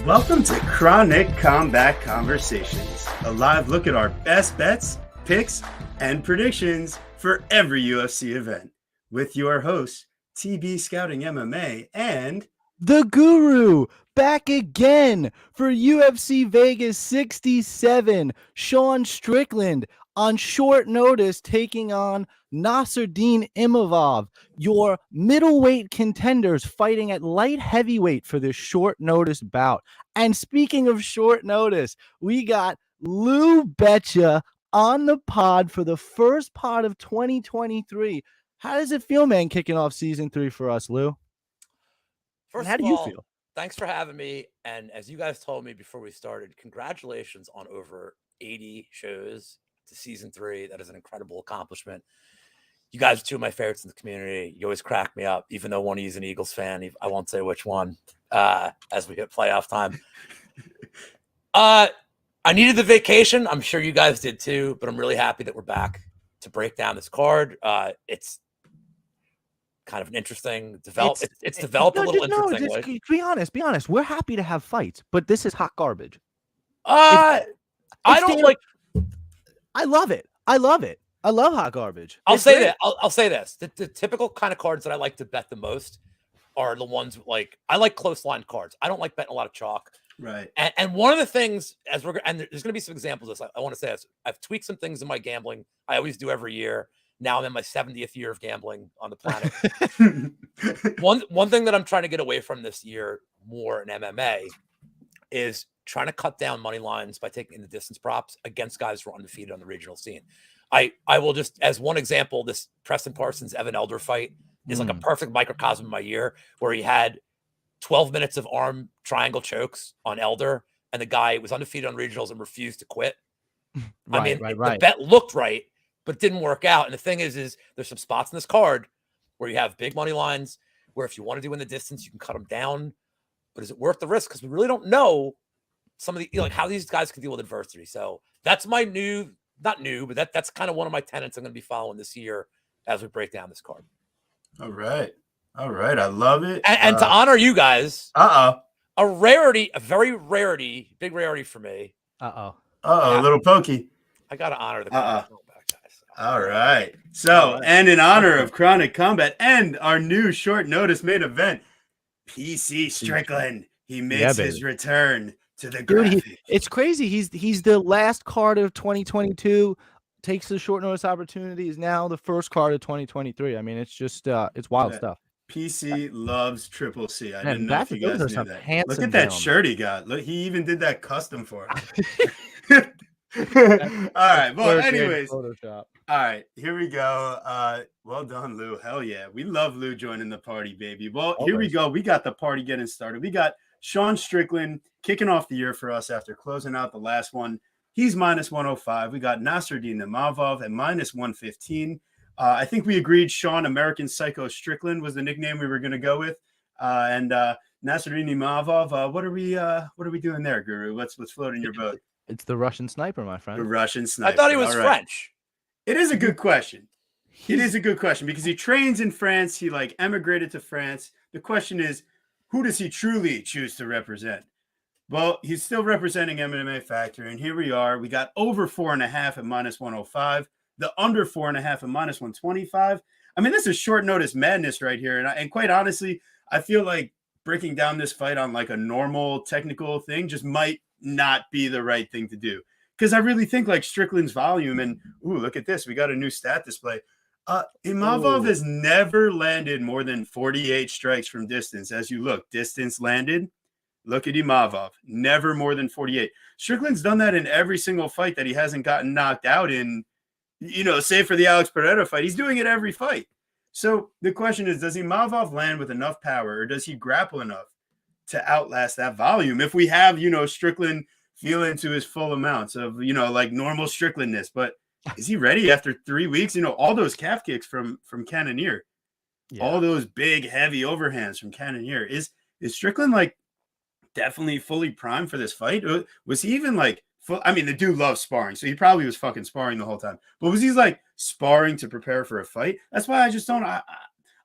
Welcome to Chronic Combat Conversations, a live look at our best bets, picks, and predictions for every UFC event. With your hosts, TB Scouting MMA and The Guru, back again for UFC Vegas 67. Sean Strickland on short notice taking on Nasruddin Imavov, your middleweight contenders fighting at light heavyweight for this short notice bout. And speaking of short notice, we got Lou Betcha on the pod for the first pod of 2023. How does it feel, man, kicking off season 3 for us, Lou? First how do you feel? Thanks for having me. And as you guys told me before we started, congratulations on over 80 shows to season 3. That is an incredible accomplishment. You guys are two of my favorites in the community. You always crack me up, even though one of you is an Eagles fan. I won't say which one as we hit playoff time. I needed the vacation. I'm sure you guys did too, but I'm really happy that we're back to break down this card. It's kind of an interesting development. It's developed a little interesting. Be honest. We're happy to have fights, but this is hot garbage. I love it. I love hot garbage. I'll say this. The typical kind of cards that I like to bet the most are the ones like I like close line cards. I don't like betting a lot of chalk. right. And one of the things there's going to be some examples of this. I want to say this. I've tweaked some things in my gambling. I always do every year. Now I'm in my 70th year of gambling on the planet. One thing that I'm trying to get away from this year more in MMA is trying to cut down money lines by taking the distance props against guys who are undefeated on the regional scene. I will just, as one example, this Preston Parsons Evan Elder fight is like a perfect microcosm of my year, where he had 12 minutes of arm triangle chokes on Elder, and the guy was undefeated on regionals and refused to quit. Right. The bet looked right, but didn't work out. And the thing is there's some spots in this card where you have big money lines where if you want to do in the distance, you can cut them down. But is it worth the risk? Because we really don't know some of the how these guys can deal with adversity. So that's my that's kind of one of my tenets I'm going to be following this year as we break down this card. All right. I love it. And to honor you guys, a big rarity for me. A little pokey. I got to honor the guys. All right. So, and in honor of Chronic Combat and our new short notice main event, PC Strickland, he makes his return to the graphic. Dude, it's crazy. He's the last card of 2022, takes the short notice opportunity, is now the first card of 2023. I mean, it's just it's wild stuff. PC loves Triple C. I didn't know if you guys knew that. Look at that gentlemen. shirt he got. Look, he even did that custom for him. All right. Well, anyways. Photoshop. All right, here we go. Well done, Lou. Hell yeah. We love Lou joining the party, baby. Well, Here we go. We got the party getting started. We got Sean Strickland kicking off the year for us after closing out the last one. He's minus 105. We got Nasruddin Imavov at minus 115. I think we agreed Sean American Psycho Strickland was the nickname we were going to go with. And Nasruddin Imavov, what are we doing there, Guru? What's floating your boat? It's the Russian sniper, my friend. The Russian sniper. I thought he was French. It is a good question. It is a good question because he trains in France. He emigrated to France. The question is, who does he truly choose to represent? Well, he's still representing MMA Factory. And here we are. We got over 4.5 at minus 105, the under 4.5 at minus 125. I mean, this is short notice madness right here. And quite honestly, I feel like breaking down this fight on a normal technical thing just might not be the right thing to do. Because I really think Strickland's volume and, look at this. We got a new stat display. Imavov has never landed more than 48 strikes from distance. As you look, distance landed. Look at Imavov. Never more than 48. Strickland's done that in every single fight that he hasn't gotten knocked out in, save for the Alex Pereira fight. He's doing it every fight. So the question is, does Imavov land with enough power or does he grapple enough to outlast that volume? If we have, Strickland feeling to his full amounts of, normal Stricklandness. But is he ready after 3 weeks? All those calf kicks from Cannonier, all those big, heavy overhands from Cannonier. Is Strickland definitely fully primed for this fight? Was he even the dude loves sparring, so he probably was fucking sparring the whole time. But was he sparring to prepare for a fight? That's why I just don't. I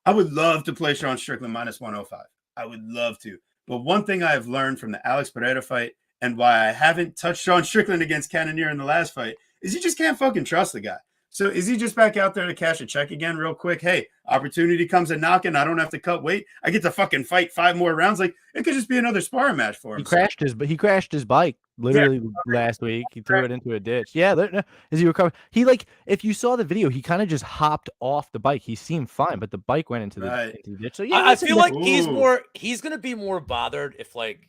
would love to play Sean Strickland minus 105. I would love to. But one thing I've learned from the Alex Pereira fight and why I haven't touched Sean Strickland against Cannonier in the last fight is you just can't fucking trust the guy. So is he just back out there to cash a check again real quick? Hey, opportunity comes a knocking. I don't have to cut weight. I get to fucking fight 5 more rounds. Like, it could just be another sparring match for him. He crashed his bike literally last week. He threw it into a ditch. Yeah, as he recovered, he if you saw the video, he kind of just hopped off the bike. He seemed fine, but the bike went into the ditch. So yeah, I feel like he's gonna be more bothered if like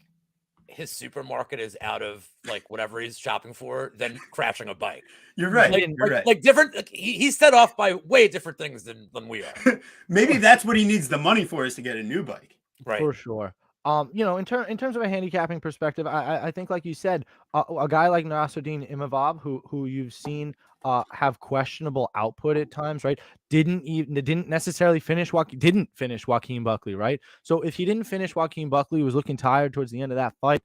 his supermarket is out of like whatever he's shopping for than crashing a bike. You're right. Like different. Like, he's set off by way different things than we are. Maybe that's what he needs the money for, is to get a new bike. Right. For sure. In terms of a handicapping perspective, I think, like you said, a guy like Nasruddin Imavov, who you've seen have questionable output at times, right? Didn't necessarily finish Joaquin Buckley, right? So if he didn't finish Joaquin Buckley, was looking tired towards the end of that fight,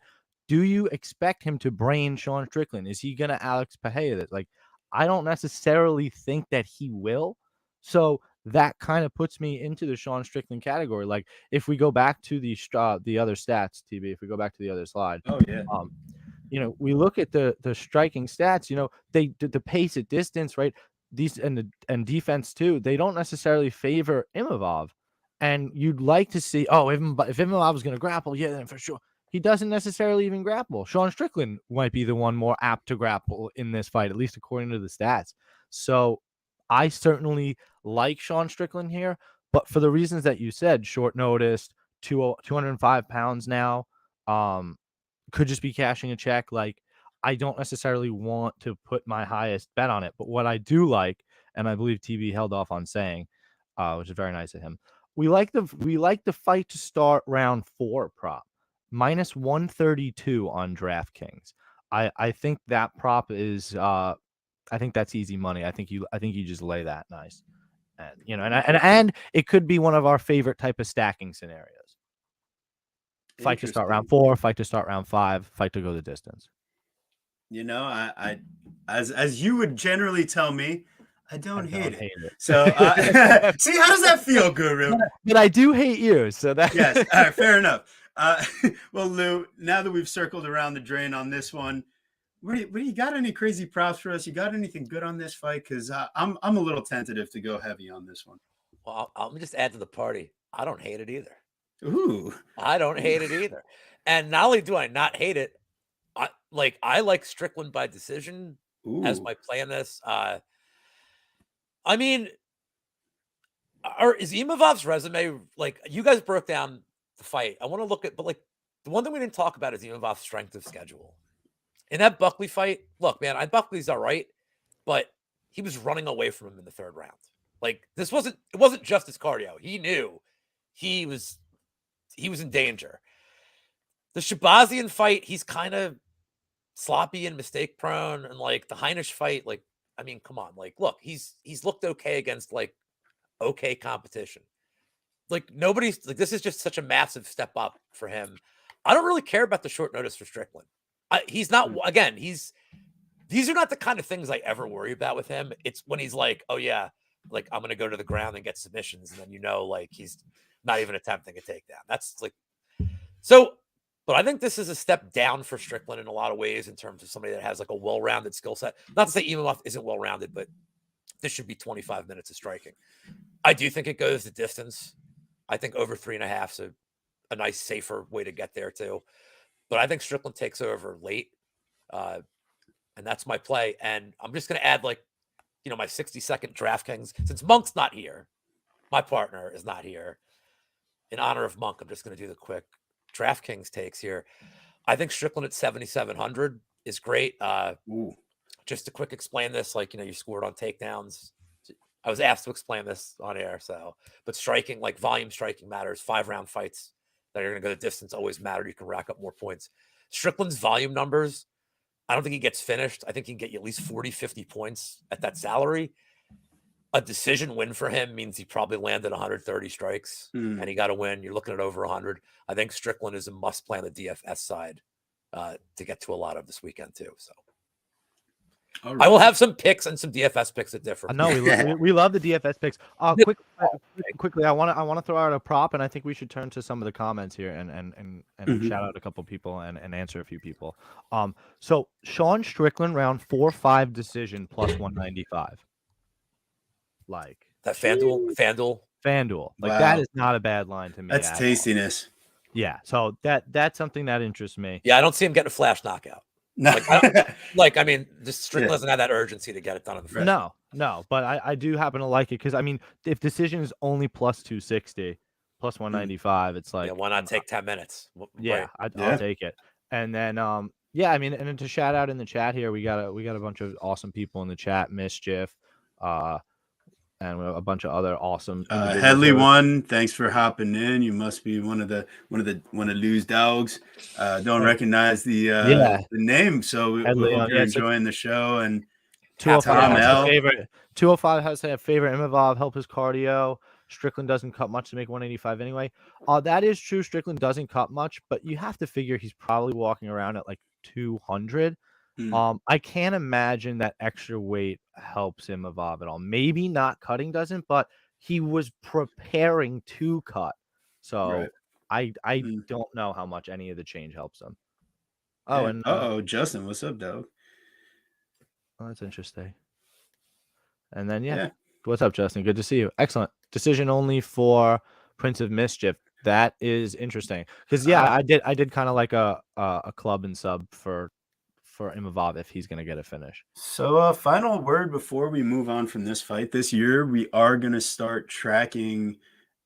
do you expect him to brain Sean Strickland? Is he gonna Alex Pereira this? Like, I don't necessarily think that he will. So that kind of puts me into the Sean Strickland category. Like, if we go back to the other stats, TB, if we go back to the other slide, we look at the striking stats. They did the pace at distance, right? These and defense too. They don't necessarily favor Imavov, and you'd like to see. Oh, if Imavov is going to grapple, yeah, then for sure. He doesn't necessarily even grapple. Sean Strickland might be the one more apt to grapple in this fight, at least according to the stats. So I certainly like Sean Strickland here, but for the reasons that you said, short notice, 205 pounds now, could just be cashing a check. Like, I don't necessarily want to put my highest bet on it, but what I do like, and I believe TB held off on saying, which is very nice of him, we like the fight to start round 4 prop. -132 on DraftKings. I think that prop is I think that's easy money. I think you just lay that nice. And it could be one of our favorite type of stacking scenarios. Fight to start round 4, fight to start round 5, fight to go the distance. I as you would generally tell me, I don't hate it. So see, how does that feel, Guru? But I do hate you. So that yes. All right, fair enough. Well, Lou, now that we've circled around the drain on this one, what do you got? Any crazy props for us? You got anything good on this fight? Because I'm a little tentative to go heavy on this one. Well, I'll just add to the party. I don't hate it either. Ooh, I don't hate it either. And not only do I not hate it, I like Strickland by decision as my play in this. I mean, is Imavov's resume, like, you guys broke down the fight? I want to look at, but like, the one thing we didn't talk about is Imavov's strength of schedule. In that Buckley fight, look, man, Buckley's all right, but he was running away from him in the 3rd round. Like, it wasn't just his cardio. He knew he was in danger. The Shabazian fight, he's kind of sloppy and mistake prone, and like the Heinisch fight, like, I mean, come on, like, look, he's looked okay against like okay competition. Like, nobody's like, this is just such a massive step up for him. I don't really care about the short notice for Strickland. He's not, again, these are not the kind of things I ever worry about with him. It's when he's like, oh yeah, like, I'm going to go to the ground and get submissions. And then, like, he's not even attempting a takedown. That's like, so, but I think this is a step down for Strickland in a lot of ways in terms of somebody that has like a well-rounded skill set. Not to say Imavov isn't well-rounded, but this should be 25 minutes of striking. I do think it goes the distance. I think over 3.5 is a nice, safer way to get there too. But I think Strickland takes over late. And that's my play. And I'm just going to add, like, my 60-second DraftKings. Since Monk's not here, my partner is not here. In honor of Monk, I'm just going to do the quick DraftKings takes here. I think Strickland at 7,700 is great. Just to quick explain this, like, you scored on takedowns. I was asked to explain this on air, but striking, like, volume striking matters. 5-round fights that are going to go the distance always matter. You can rack up more points. Strickland's volume numbers, I don't think he gets finished. I think he can get you at least 40, 50 points at that salary. A decision win for him means he probably landed 130 strikes and he got to win. You're looking at over 100. I think Strickland is a must play on the DFS side to get to a lot of this weekend too. So All I will right. have some picks and some DFS picks that differ. I know we love the DFS picks. Quickly, I want to throw out a prop, and I think we should turn to some of the comments here and Mhm. shout out a couple people and answer a few people. So Sean Strickland round 4-5 decision plus 195. Like That FanDuel. FanDuel, like that Wow. is not a bad line to me. That's at all. tastiness. Yeah, so that's something that interests me. Yeah, I don't see him getting a flash knockout. No. I mean, just Strickland doesn't have that urgency to get it done in the first. No, but I do happen to like it because I mean, if decision is only plus 260, plus 195, it's like, yeah, why not take 10 minutes? Yeah, Right. I'll take it. And then yeah, I mean, and then to shout out in the chat here, we got a bunch of awesome people in the chat, Mischief, and a bunch of other awesome Headley one, thanks for hopping in. You must be one of Lou's dogs. Don't recognize the name, so we hope you're enjoying the show. And 205 has a favorite Imavov, help his cardio. Strickland doesn't cut much to make 185 anyway. That is true. Strickland doesn't cut much, but you have to figure he's probably walking around at like 200. I can't imagine that extra weight helps Imavov at all. Maybe not cutting doesn't, but he was preparing to cut. So I don't know how much any of the change helps him. Oh, and Justin, what's up, dog? Oh, that's interesting. And then what's up, Justin? Good to see you. Excellent. Decision only for Prince of Mischief. That is interesting because I did kind of like a club and sub for Imavov if he's gonna get a finish. So final word before we move on from this fight. This year we are gonna start tracking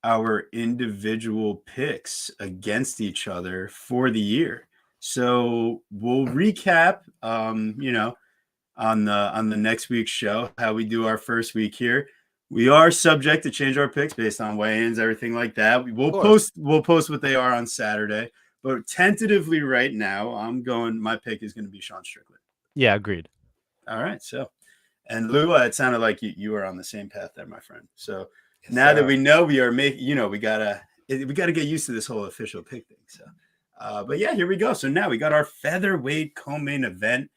our individual picks against each other for the year. So we'll recap on the next week's show how we do our first week here. We are subject to change our picks based on weigh-ins, everything like that. We'll post what they are on Saturday. But tentatively right now, my pick is going to be Sean Strickland. Yeah, agreed. All right. So, and Lou, it sounded like you were on the same path there, my friend. So now that we know we are making, we gotta get used to this whole official pick thing. So, but yeah, here we go. So now we got our featherweight co-main event.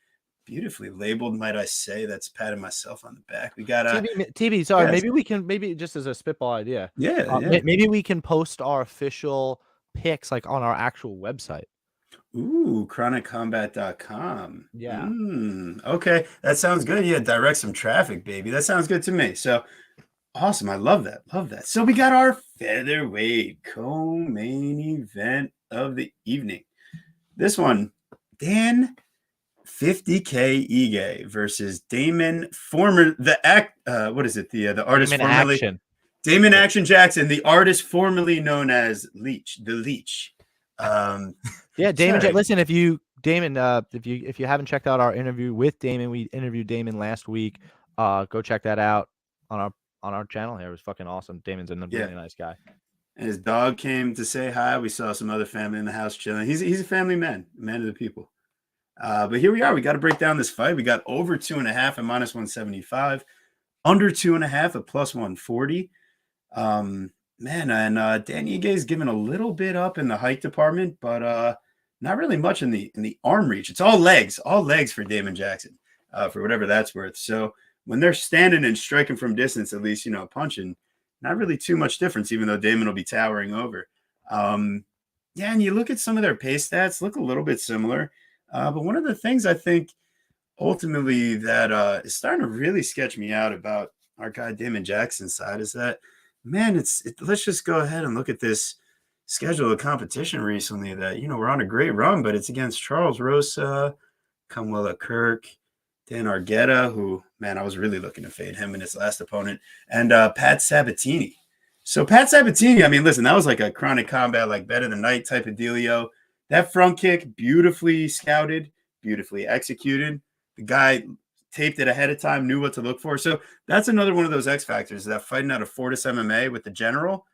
Beautifully labeled, might I say. That's patting myself on the back. We got TB. Sorry, maybe just as a spitball idea. Maybe we can post our official picks like on our actual website. Ooh, chroniccombat.com. Yeah. Okay, that sounds good. Yeah, direct some traffic, baby. That sounds good to me. So awesome. I love that. So we got our featherweight co-main event of the evening. This one, Dan 50K Ige versus Damon, the artist formerly Damon Action Jackson, the artist formerly known as the Leech. Damon. Listen, if you haven't checked out our interview with Damon, we interviewed Damon last week. Go check that out on our channel here. It was fucking awesome. Damon's a really nice guy. And his dog came to say hi. We saw some other family in the house chilling. He's a family man, a man of the people. But here we are. We got to break down this fight. We got over 2.5 at -175, under 2.5 at +140. And Dan Ige is giving a little bit up in the height department, but not really much in the arm reach. It's all legs for Damon Jackson, for whatever that's worth. So when they're standing and striking from distance, at least punching, not really too much difference. Even though Damon will be towering over. And you look at some of their pace stats, look a little bit similar. But one of the things I think ultimately that is starting to really sketch me out about our guy Damon Jackson's side is that, man, let's just go ahead and look at this schedule of competition recently that, we're on a great run, but it's against Charles Rosa, Kamwela Kirk, Dan Argueta, who, man, I was really looking to fade him in his last opponent, and Pat Sabatini. So Pat Sabatini, I mean, listen, that was like a Chronic Combat, like better than night type of dealio. That front kick, beautifully scouted, beautifully executed. The guy taped it ahead of time, knew what to look for. So that's another one of those X factors, that fighting out of Fortis MMA with the general.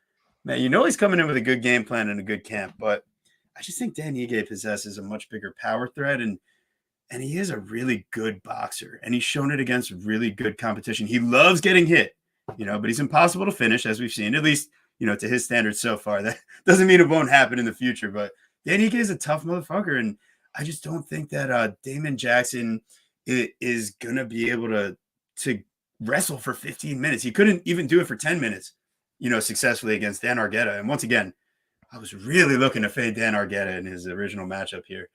Man, he's coming in with a good game plan and a good camp. But I just think Dan Ige possesses a much bigger power threat, and he is a really good boxer. And he's shown it against really good competition. He loves getting hit, but he's impossible to finish, as we've seen, at least, to his standards so far. That doesn't mean it won't happen in the future, but Dan Ige is a tough motherfucker, and I just don't think that Damon Jackson is gonna be able to wrestle for 15 minutes. He couldn't even do it for 10 minutes, successfully against Dan Argueta. And once again, I was really looking to fade Dan Argueta in his original matchup here.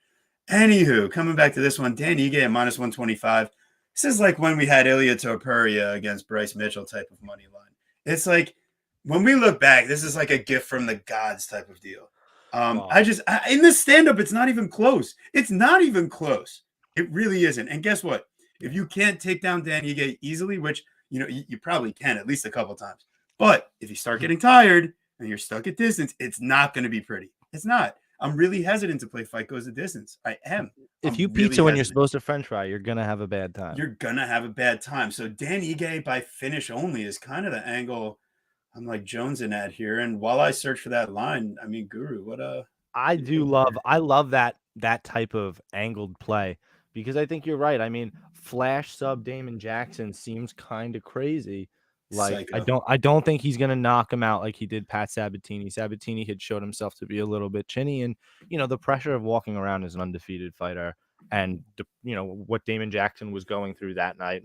Anywho, coming back to this one, Dan Ige at -125. This is like when we had Ilya Topuria against Bryce Mitchell type of money line. It's like when we look back, this is like a gift from the gods type of deal. Wow. In this stand-up, it's not even close. It's not even close. It really isn't. And guess what? If you can't take down Dan Ige easily, which you probably can at least a couple times, but if you start getting tired and you're stuck at distance, it's not going to be pretty. It's not. I'm really hesitant to play Fight Goes the Distance. I am. If you really pizza when you're hesitant. supposed to French fry, you're gonna have a bad time. You're gonna have a bad time. So Dan Ige by finish only is kind of the angle I'm like jonesing at here. And while I search for that line, I mean, Guru, what I love that type of angled play because I think you're right. I mean, flash sub Damon Jackson seems kind of crazy. Like Psycho. I don't think he's gonna knock him out like he did Pat Sabatini. Sabatini had showed himself to be a little bit chinny, and the pressure of walking around as an undefeated fighter, and what Damon Jackson was going through that night.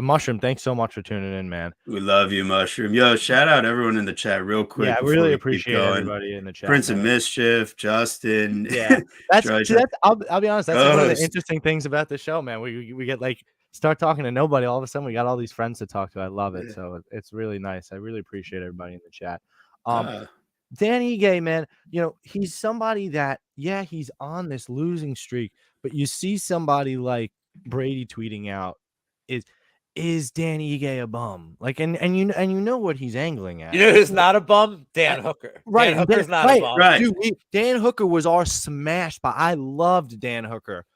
Mushroom, thanks so much for tuning in, man. We love you, Mushroom. Yo, shout out everyone in the chat real quick. Yeah, I before really we keep appreciate going. everybody in the chat. Prince man. of Mischief, Justin. Yeah, I'll be honest. That's one of the Ghost. interesting things about the show, man. We get start talking to nobody. All of a sudden, we got all these friends to talk to. I love it. Yeah. So it's really nice. I really appreciate everybody in the chat. Dan Ige, man, he's somebody that, he's on this losing streak, but you see somebody like Brady tweeting out, is Dan Ige a bum? Like, and you know what he's angling at. You know who's not a bum? Dan Hooker. Right. Dan Hooker's not a bum. Right. Dude, Dan Hooker was our smash, but I loved Dan Hooker.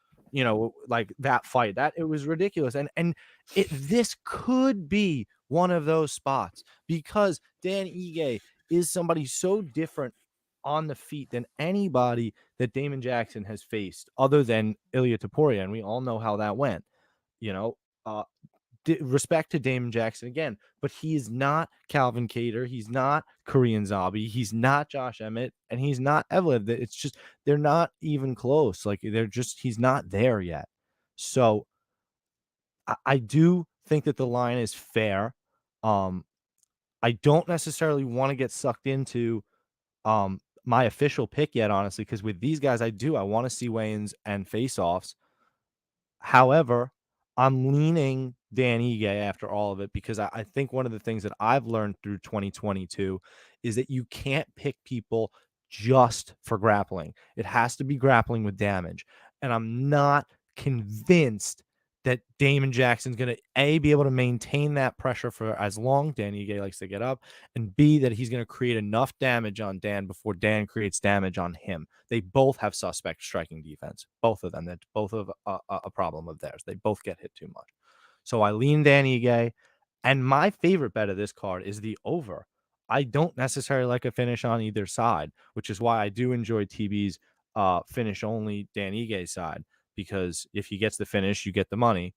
Like that fight. It was ridiculous. And this could be one of those spots because Dan Ige is somebody so different on the feet than anybody that Damon Jackson has faced other than Ilya Topuria. And we all know how that went. Respect to Damon Jackson again, but he is not Calvin Kattar. He's not Korean Zombie. He's not Josh Emmett, and he's not Evlev. It's just they're not even close. Like he's not there yet. So I do think that the line is fair. I don't necessarily want to get sucked into my official pick yet, honestly, because with these guys, I want to see weigh-ins and face-offs. However, I'm leaning Dan Ige after all of it because I think one of the things that I've learned through 2022 is that you can't pick people just for grappling. It has to be grappling with damage. And I'm not convinced that Damon Jackson's going to, be able to maintain that pressure for as long. Dan Ige likes to get up. And B, that he's going to create enough damage on Dan before Dan creates damage on him. They both have suspect striking defense. Both of them. That's both of a problem of theirs. They both get hit too much. So I lean Dan Ige. And my favorite bet of this card is the over. I don't necessarily like a finish on either side, which is why I do enjoy TB's finish only Dan Ige side. Because if he gets the finish, you get the money.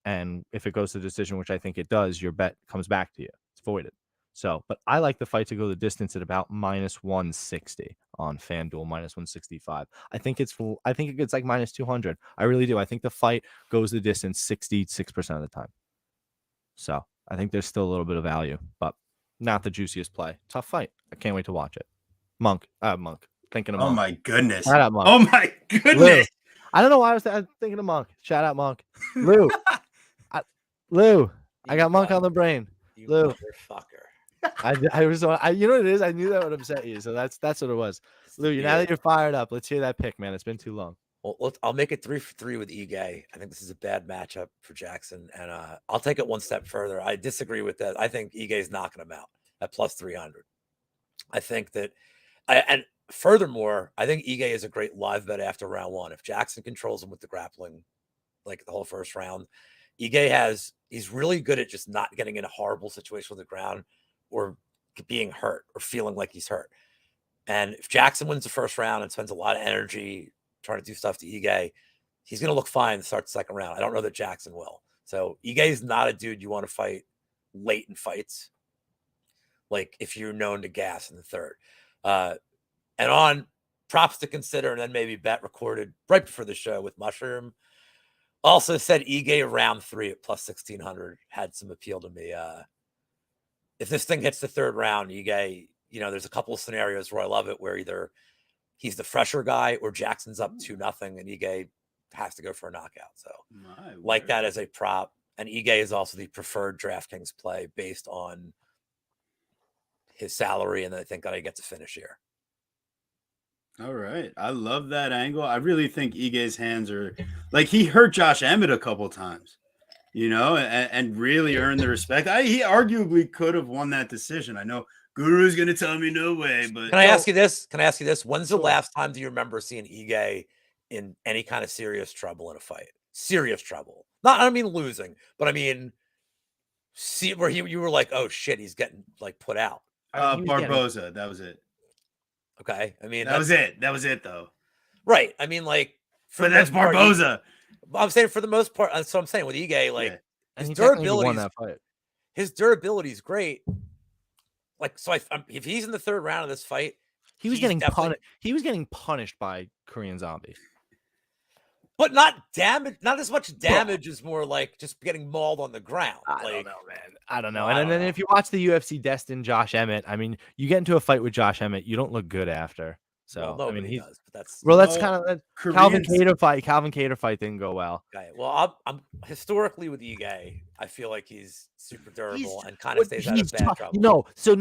And if it goes to decision, which I think it does, your bet comes back to you. It's voided. So, but I like the fight to go the distance at about -160 on FanDuel, -165. I think it's like -200. I really do. I think the fight goes the distance 66% of the time. So I think there's still a little bit of value, but not the juiciest play. Tough fight. I can't wait to watch it. Monk. Thinking of Monk. Oh my goodness. Shout out, Monk. Oh my goodness. Lou. I don't know why I was thinking of Monk. Shout out Monk. Lou. I got Monk on the brain. You Lou. motherfucker. I was you know what it is? I knew that would upset you. So that's what it was. Lou, now that you're fired up, let's hear that pick, man. It's been too long. Well, I'll make it 3 for 3 with Ige. I think this is a bad matchup for Jackson, and I'll take it one step further. I disagree with that. I think Ige is knocking him out at +300. I think that, and furthermore, I think Ige is a great live bet after round one. If Jackson controls him with the grappling, like the whole first round, he's really good at just not getting in a horrible situation with the ground or being hurt or feeling like he's hurt. And if Jackson wins the first round and spends a lot of energy trying to do stuff to Ige, he's going to look fine to start the second round. I don't know that Jackson will. So Ige is not a dude you want to fight late in fights, like if you're known to gas in the third. And on props to consider, and then maybe bet recorded right before the show with Mushroom. Also said Ige round 3 at plus 1600 had some appeal to me. If this thing hits the third round, Ige, there's a couple of scenarios where I love it, where either he's the fresher guy or Jackson's up 2-0 and Ige has to go for a knockout. So like that as a prop. And Ige is also the preferred DraftKings play based on his salary, and I think that I get to finish here. All right. I love that angle. I really think Ige's hands are like, he hurt Josh Emmett a couple times, and really earned the respect. He arguably could have won that decision. I know Guru's going to tell me no way, but Can I ask you this? When's the last time do you remember seeing Ige in any kind of serious trouble in a fight? Serious trouble. I don't mean losing, but I mean see where you were like, oh shit, he's getting like put out. Barboza, that was it. Okay. I mean, that was it. That was it though. Right. I mean, like, but that's Barboza. I'm saying for the most part, that's what I'm saying with Ige, like, his durability is great. Like, so if he's in the third round of this fight, he was getting punished. He was getting punished by Korean Zombie, but not damage. Not as much damage as more like just getting mauled on the ground. I don't know, man. I don't know. And then if you watch the UFC Destin Josh Emmett, I mean, you get into a fight with Josh Emmett, you don't look good after. So well, I mean, does, but that's kind of Calvin Kattar fight. Calvin Kattar fight didn't go well. Okay. Well, I'm historically with Ige, I feel like he's super durable and kind of stays out of bad trouble. So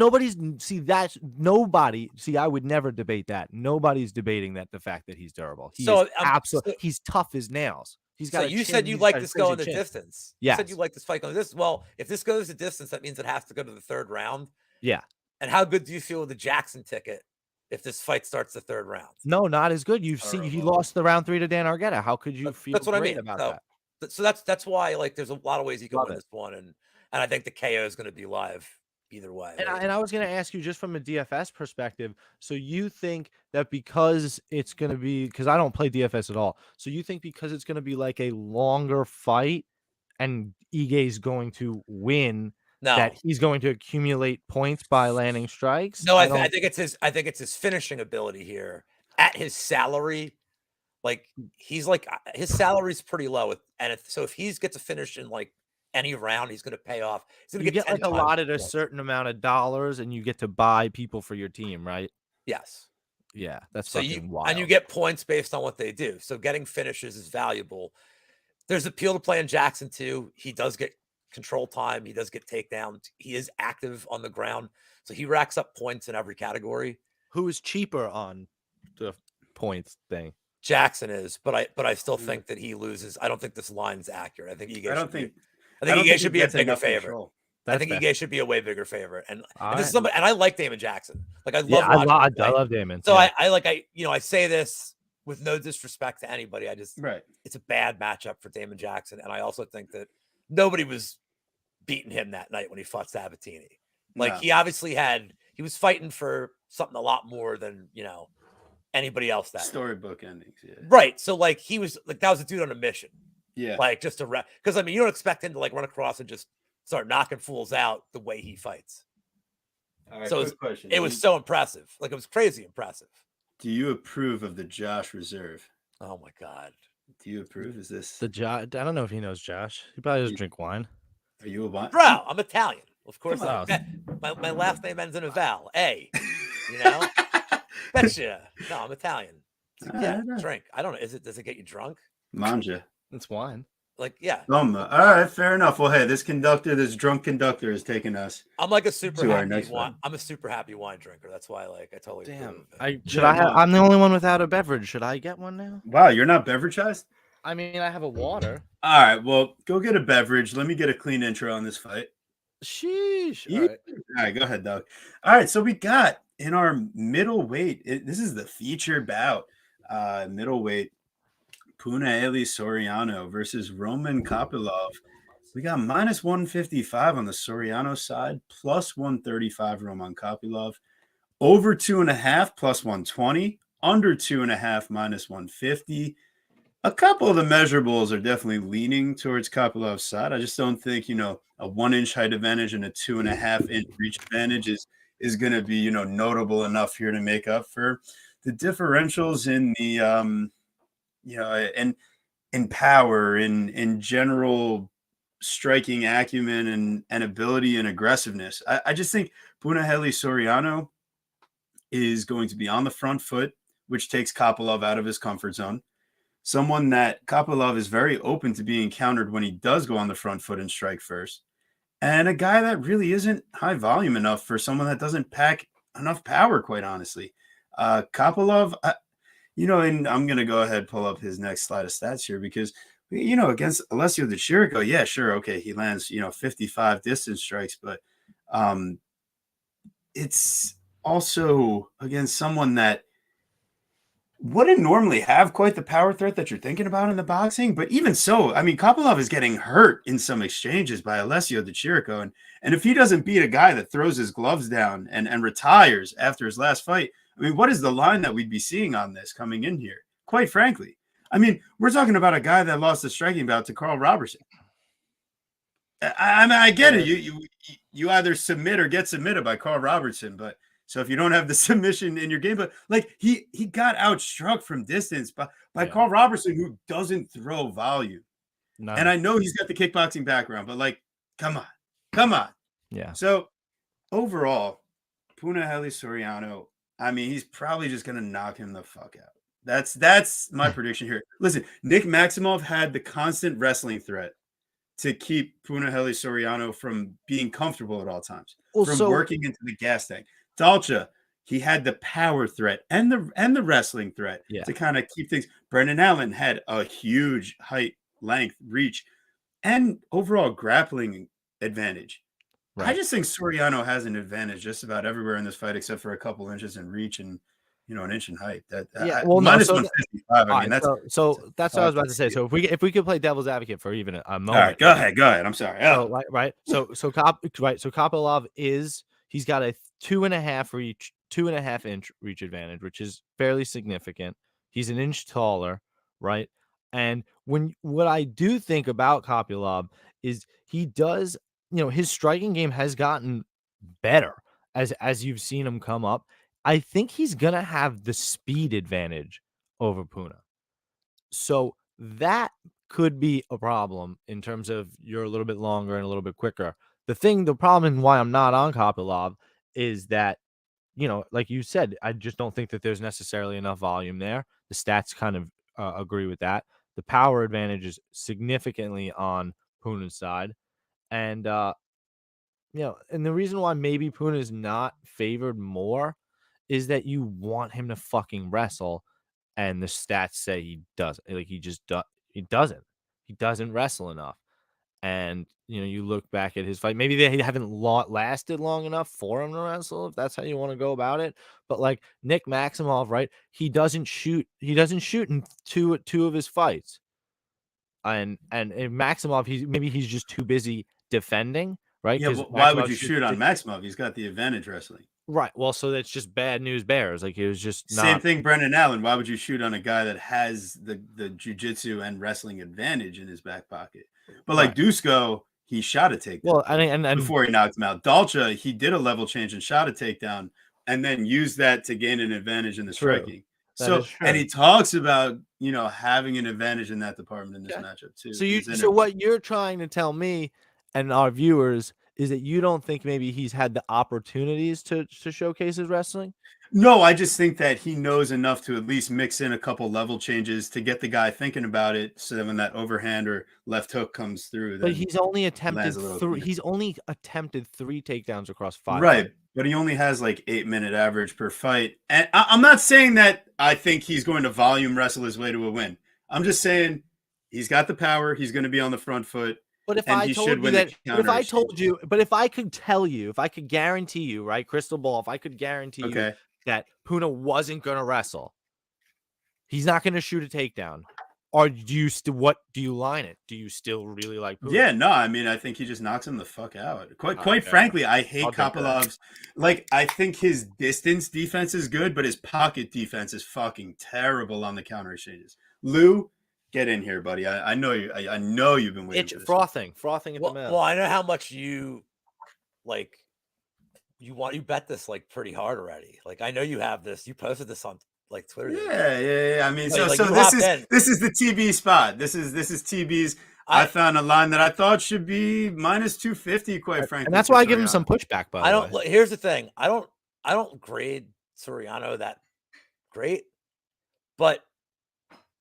I would never debate that. Nobody's debating that the fact that he's durable. He's tough as nails. He's got. So you said you like this going the distance. Yeah. You said you like this fight going the distance. Well, if this goes the distance, that means it has to go to the third round. Yeah. And how good do you feel with the Jackson ticket if this fight starts the third round? No, not as good. You've seen he lost the round 3 to Dan Argueta. How could you feel? That's what I mean about that. So that's why, like, there's a lot of ways you can win this one, and I think the KO is going to be live either way. And I was going to ask you just from a DFS perspective. So you think that because it's going to be, because I don't play DFS at all. So you think because it's going to be like a longer fight and Ige's going to win, that he's going to accumulate points by landing strikes? No, I think it's his finishing ability here at his salary. Like, he's like, his salary's pretty low, so if he gets a finish in like any round, he's going to pay off. He's going to get like allotted a certain amount of dollars, and you get to buy people for your team, right? Yes. Yeah, that's so fucking wild. And you get points based on what they do. So getting finishes is valuable. There's appeal to playing Jackson too. He does get control time. He does get takedowns. He is active on the ground, so he racks up points in every category. Who is cheaper on the points thing? Jackson is, but I still think that he loses. I don't think this line's accurate. I think Ige should be a bigger favorite. I think Ige should be a way bigger favorite. And this is somebody, and I like Damon Jackson. Like, I love I love Damon. So I say this with no disrespect to anybody. It's a bad matchup for Damon Jackson. And I also think that nobody was beating him that night when he fought Sabatini. Like, he obviously he was fighting for something a lot more than, anybody else that storybook endings. Yeah. Right. So like, he was like, that was a dude on a mission. Yeah. Like, just to because I mean, you don't expect him to like run across and just start knocking fools out the way he fights. All right, so it was so impressive. Like, it was crazy impressive. Do you approve of the Josh reserve? Oh my God. Do you approve? Is this the Josh? I don't know if he knows Josh. He probably doesn't drink wine. Are you a wine? Bro, I'm Italian. Of course. My last name ends in a vowel. Betcha. No, I'm Italian. Yeah, drink. I don't know. Does it get you drunk? Manja. It's wine. Like, yeah. All right, fair enough. Well, hey, this drunk conductor is taking us. I'm like a super happy wine. I'm a super happy wine drinker. That's why, like, I totally. Damn. I'm the only one without a beverage. Should I get one now? Wow, you're not beveragized? I mean, I have a water. All right, well, go get a beverage. Let me get a clean intro on this fight. Sheesh. All right, go ahead, Doug. All right, so we got in our middleweight. This is the featured bout. Middleweight. Punahele Soriano versus Roman Kopylov. We got minus 155 on the Soriano side, plus 135 Roman Kopylov. Over 2.5 plus 120, under 2.5 minus 150. A couple of the measurables are definitely leaning towards Kopylov's side. I just don't think, a 1-inch height advantage and a 2.5-inch reach advantage is going to be, notable enough here to make up for the differentials in the, and in power, in general striking acumen and ability and aggressiveness. I just think Punahele Soriano is going to be on the front foot, which takes Kopylov out of his comfort zone. Someone that Kopylov is very open to being countered when he does go on the front foot and strike first. And a guy that really isn't high volume enough for someone that doesn't pack enough power, quite honestly. Kopylov, and I'm going to go ahead and pull up his next slide of stats here because, against Alessio Di Chirico, yeah, sure, okay, he lands, 55 distance strikes, but it's also against someone that wouldn't normally have quite the power threat that you're thinking about in the boxing. But even so, I mean, Kopylov is getting hurt in some exchanges by Alessio Di Chirico. And if he doesn't beat a guy that throws his gloves down and retires after his last fight, I mean, what is the line that we'd be seeing on this coming in here? Quite frankly, I mean, we're talking about a guy that lost the striking bout to Carl Robertson. I mean, I get it. You either submit or get submitted by Carl Robertson, but so if you don't have the submission in your game, but like he got outstruck from distance by Carl Robertson, who doesn't throw volume. No. And I know he's got the kickboxing background, but like, come on. Yeah. So overall, Punahele Soriano, I mean, he's probably just gonna knock him the fuck out. That's my prediction here. Listen, Nick Maximov had the constant wrestling threat to keep Punahele Soriano from being comfortable at all times, from working into the gas tank. Dalcha, he had the power threat and the wrestling threat to kind of keep things. Brendan Allen had a huge height, length, reach, and overall grappling advantage. Right. I just think Soriano has an advantage just about everywhere in this fight, except for a couple inches in reach and an inch in height. Minus 155. I mean, that's what I was about to say. So if we could play devil's advocate for even a moment. All right, go ahead. I'm sorry. So, right. So Kopylov he's got a 2.5 inch reach advantage, which is fairly significant. He's an inch taller, right? And what I do think about Kopylov is he does, his striking game has gotten better as you've seen him come up. I think he's gonna have the speed advantage over Puna. So that could be a problem in terms of you're a little bit longer and a little bit quicker. The problem and why I'm not on Kopylov is that, like you said, I just don't think that there's necessarily enough volume there. The stats kind of agree with that. The power advantage is significantly on Puna's side. And, and the reason why maybe Puna is not favored more is that you want him to fucking wrestle. And the stats say he doesn't. Like, he doesn't. He doesn't wrestle enough. And, you look back at his fight, maybe they haven't lasted long enough for him to wrestle, if that's how you want to go about it. But like Nick Maximov, right? He doesn't shoot in two of his fights. And Maximov, he's just too busy defending, right? Yeah, but why would you shoot on Maximov? He's got the advantage wrestling. Right. Well, so that's just bad news bears. Like, it was just same thing. Brendan Allen. Why would you shoot on a guy that has the jiu-jitsu and wrestling advantage in his back pocket? But like Dusko, he shot a takedown. Well, and before he knocked him out. Dalcha, he did a level change and shot a takedown, and then used that to gain an advantage in the striking. So, and he talks about having an advantage in that department in this matchup too. So what you're trying to tell me and our viewers is that you don't think maybe he's had the opportunities to showcase his wrestling? No, I just think that he knows enough to at least mix in a couple level changes to get the guy thinking about it, so that when that overhand or left hook comes through, but he's only attempted three takedowns across 5. Right, but he only has like 8-minute average per fight. And I'm not saying that I think he's going to volume wrestle his way to a win. I'm just saying he's got the power. He's going to be on the front foot. But if I could tell you, if I could guarantee you, right, crystal ball, if I could guarantee you that Puna wasn't going to wrestle, he's not going to shoot a takedown, or what do you line it? Do you still really like Puna? Yeah, no, I mean, I think he just knocks him the fuck out. Quite frankly, I hate Kopilov's. Like, I think his distance defense is good, but his pocket defense is fucking terrible on the counter exchanges. Lou, get in here, buddy. I know you. I know you've been waiting. It's frothing at the mouth. Well, I know how much you like. You bet this like pretty hard already. Like, I know you have this. You posted this on like Twitter. Yeah. I mean, Like, so you this hopped is in. this is the TB spot. This is TB's. I found a line that I thought should be minus 250, quite frankly. And that's why I give him some pushback, by the way. Here's the thing. I don't grade Soriano that great, but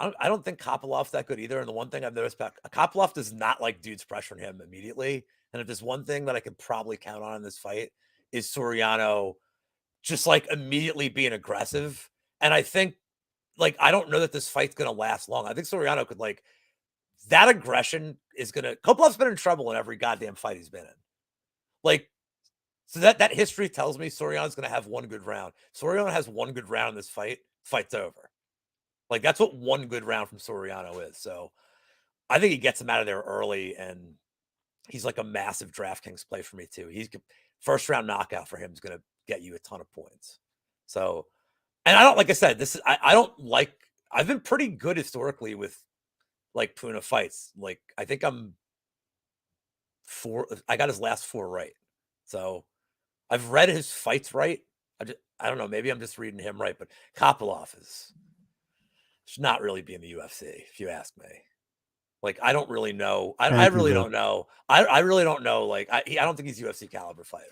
I don't think Kopilov's that good either. And the one thing I've noticed about Kopilov does not like dudes pressuring him immediately. And if there's one thing that I could probably count on in this fight is Soriano just like immediately being aggressive. And I think like, I don't know that this fight's going to last long. I think Soriano could like, that aggression is going to, Kopilov's been in trouble in every goddamn fight he's been in. Like, so that history tells me Soriano's going to have one good round. Soriano has one good round in this fight, fight's over. Like, that's what one good round from Soriano is. So I think he gets him out of there early, and he's like a massive DraftKings play for me too. He's first round knockout for him is going to get you a ton of points. So, and I don't, like I said, this is, I don't like, I've been pretty good historically with like Puna fights. Like, I think I got his last 4 right. So I've read his fights right. I don't know. Maybe I'm just reading him right, but Kopilov should not really be in the UFC, if you ask me. Like, I don't really know. I really don't know. I really don't know. Like, I don't think he's UFC caliber fighter.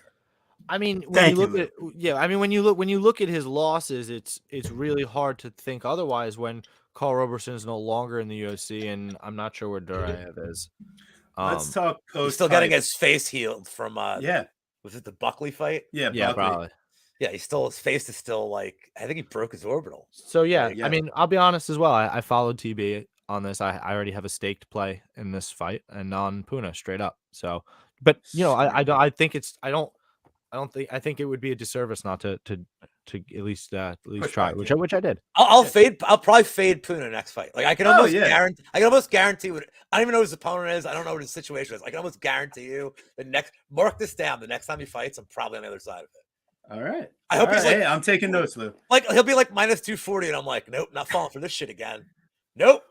I mean, when you look at his losses, it's really hard to think otherwise when Carl Roberson is no longer in the UFC, and I'm not sure where Duraev is. Let's talk post. He's still getting his face healed from was it the Buckley fight? Yeah, Buckley. Probably. Yeah, his face is still like, I think he broke his orbital. So yeah. I mean, I'll be honest as well. I followed TB on this. I already have a staked play in this fight and on Puna straight up. So, but you know, I think it would be a disservice not to at least try, which I did. I'll probably fade Puna next fight. Like, I can almost guarantee what, I don't even know who his opponent is. I don't know what his situation is. I can almost guarantee you mark this down. The next time he fights, I'm probably on the other side of it. All right. I hope he's like, hey, I'm taking notes, Lou. Like, he'll be like minus 240, and I'm like, nope, not falling for this shit again. Nope.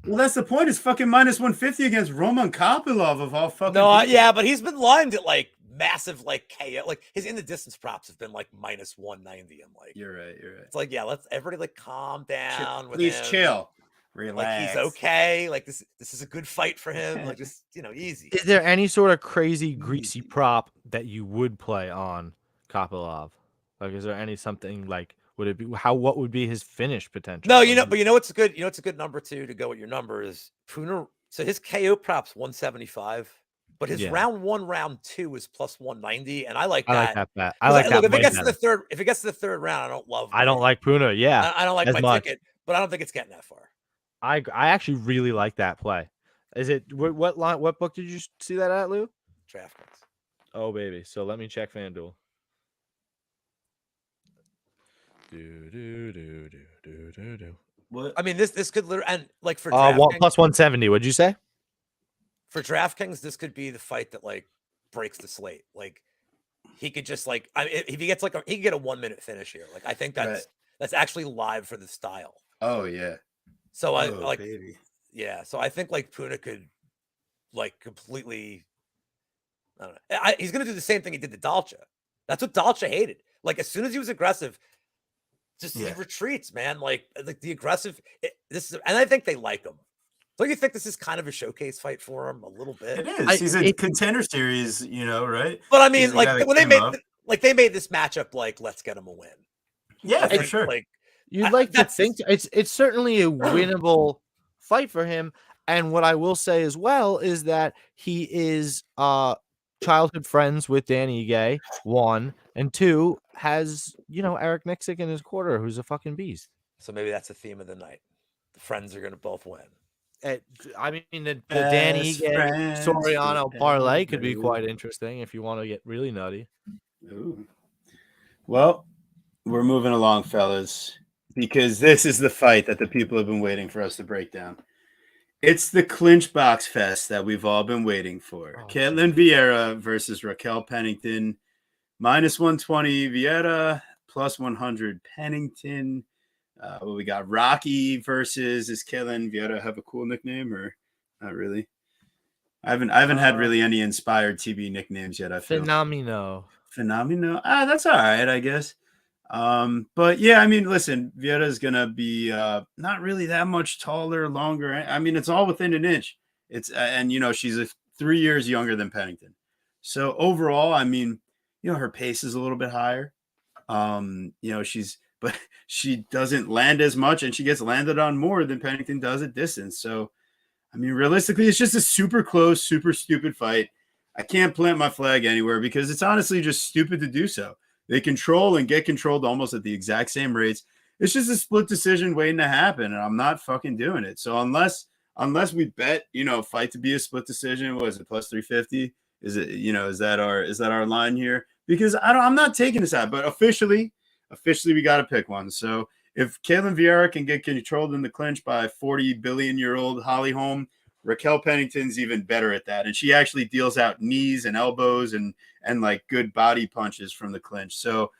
Well, that's the point. It's fucking minus 150 against Roman Kopilov of all fucking. No, yeah, but he's been lined at like massive like KO. Like, his in the distance props have been like minus 190. I'm like, you're right. It's like, yeah, let's everybody like calm down. Please chill. Relax. Like, he's okay. Like, this is a good fight for him. Like, just, easy. Is there any sort of crazy greasy prop that you would play on Kopilov? Like, is there something like, what would be his finish potential? No, but what's a good number to go with your number is Puna. So his KO props 175, but his round 1, round 2 is plus 190, and I like that. I like that bet. I like that. Look, if it gets to the third round, I don't like Puna. Yeah, I don't like my ticket, but I don't think it's getting that far. I actually really like that play. Is it what line? What book did you see that at, Lou? DraftKings. Oh baby, so let me check FanDuel. What? I mean, this could literally, and like for DraftKings, plus 170. What'd you say? For DraftKings, this could be the fight that like breaks the slate. Like, he could just like, if he gets he could get a 1-minute finish here. Like, I think that's actually live for the style. Oh yeah. So so I think like Puna could like completely. I don't know. He's gonna do the same thing he did to Dalcha. That's what Dalcha hated. Like, as soon as he was aggressive, he retreats, man. Like the aggressive. And I think they like him. Don't you think this is kind of a showcase fight for him a little bit? It is. He's a contender series, right? But I mean, like when they made this matchup, like, let's get him a win. Yeah, for sure. Like, you'd like to think it's certainly a winnable fight for him. And what I will say as well is that he is childhood friends with Dan Ige, 1, and 2 has Eric Nixick in his quarter, who's a fucking beast. So maybe that's the theme of the night. The friends are gonna both win. I mean, the Dan Ige Soriano parlay could be quite interesting if you want to get really nutty. Ooh. Well, we're moving along, fellas, because this is the fight that the people have been waiting for us to break down. It's the clinch box fest that we've all been waiting for. Caitlin Vieira versus Raquel Pennington. Minus 120 Vieira, plus 100 Pennington. We got Rocky versus, is Caitlin Vieira have a cool nickname or not really? I haven't had really any inspired TB nicknames yet. I feel Fenomeno. That's all right, I guess. But yeah, I mean, listen, Vieira's gonna be not really that much taller, longer. I mean, it's all within an inch. It's and she's 3 years younger than Pennington. So overall, I mean, her pace is a little bit higher. But she doesn't land as much, and she gets landed on more than Pennington does at distance. So, I mean, realistically, it's just a super close, super stupid fight. I can't plant my flag anywhere because it's honestly just stupid to do so. They control and get controlled almost at the exact same rates. It's just a split decision waiting to happen, and I'm not fucking doing it. So unless we bet, fight to be a split decision, what is it, plus 350? Is it, is that our line here? Because I'm not taking this out, but officially we got to pick one. So if Ketlen Vieira can get controlled in the clinch by 40 billion-year-old Holly Holm, Raquel Pennington's even better at that. And she actually deals out knees and elbows and like good body punches from the clinch. So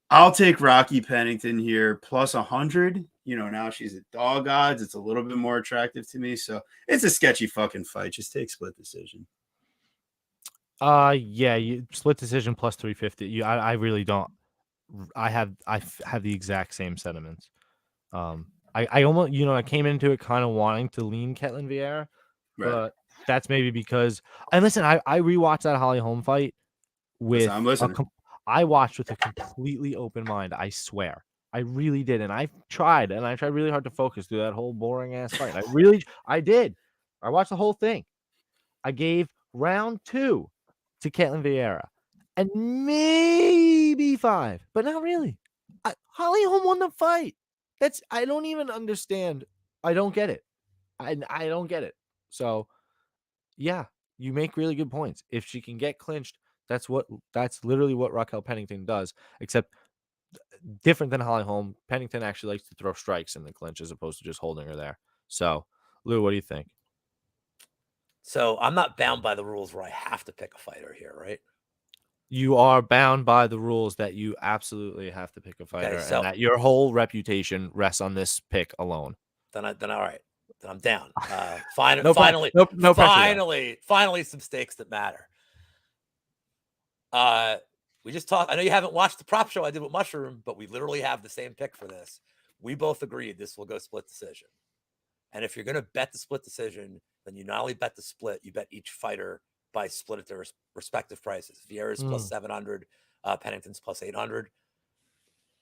I'll take Rocky Pennington here plus 100. Now she's at dog odds. It's a little bit more attractive to me. So it's a sketchy fucking fight. Just take split decision. Yeah, you split decision plus 350. I really don't. I have the exact same sentiments. I almost, I came into it kind of wanting to lean Ketlen Vieira, Right. but that's maybe because. And listen, I rewatched that Holly Holm fight with. I'm listening. I watched with a completely open mind. I swear, I really did, and I tried really hard to focus through that whole boring ass fight. I did. I watched the whole thing. I gave round 2 to Ketlen Vieira, and maybe 5, but not really. Holly Holm won the fight. I don't even understand. I don't get it. I don't get it. So, yeah, you make really good points. If she can get clinched, that's literally what Raquel Pennington does, except different than Holly Holm. Pennington actually likes to throw strikes in the clinch as opposed to just holding her there. So, Lou, what do you think? So I'm not bound by the rules where I have to pick a fighter here, right? You are bound by the rules that you absolutely have to pick a fighter, so, and that your whole reputation rests on this pick alone. Then all right. Then I'm down. Finally, no pressure. Finally, some stakes that matter. We just talked. I know you haven't watched the prop show I did with Mushroom, but we literally have the same pick for this. We both agreed this will go split decision. And if you're going to bet the split decision, then you not only bet the split, you bet each fighter by split at their respective prices. Vieira's plus 700, Pennington's plus 800.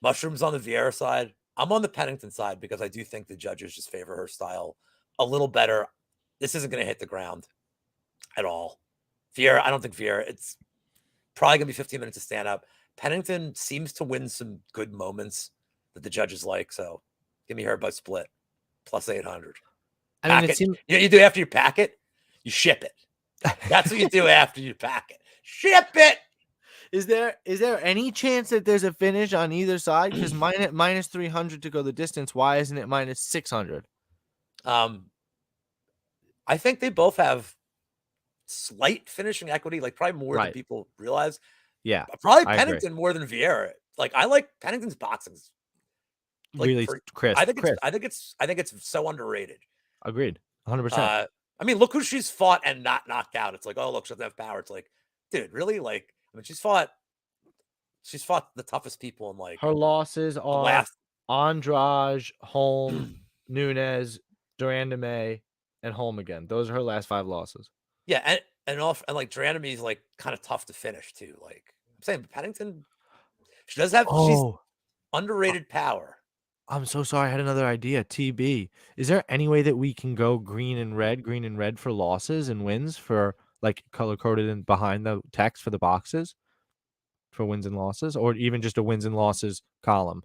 Mushroom's on the Vieira side. I'm on the Pennington side because I do think the judges just favor her style a little better. This isn't going to hit the ground at all. Vieira, I don't think Vieira, it's probably going to be 15 minutes to stand up. Pennington seems to win some good moments that the judges like. So give me her by split. Plus 800. I mean, it seems you do after you pack it, you ship it. That's what you do after you pack it. Ship it. Is there any chance that there's a finish on either side? Because minus 300 to go the distance. Why isn't it minus 600? I think they both have slight finishing equity, like probably more than people realize. Yeah, probably Pennington more than Vieira. Like I like Pennington's boxing. Like really crisp. I think it's so underrated. Agreed. 100%. I mean, look who she's fought and not knocked out. It's like, oh, look, she doesn't have power. It's like, dude, really? Like, I mean, she's fought the toughest people in like her losses are Andrade, Holm, Nunes, Durandame, and Holm again. Those are her last 5 losses. Yeah, and like Durandame is like kind of tough to finish too. Like I'm saying, Pennington, she does have she's underrated power. I'm so sorry. I had another idea. TB. Is there any way that we can go green and red for losses and wins for like color coded and behind the text for the boxes for wins and losses, or even just a wins and losses column?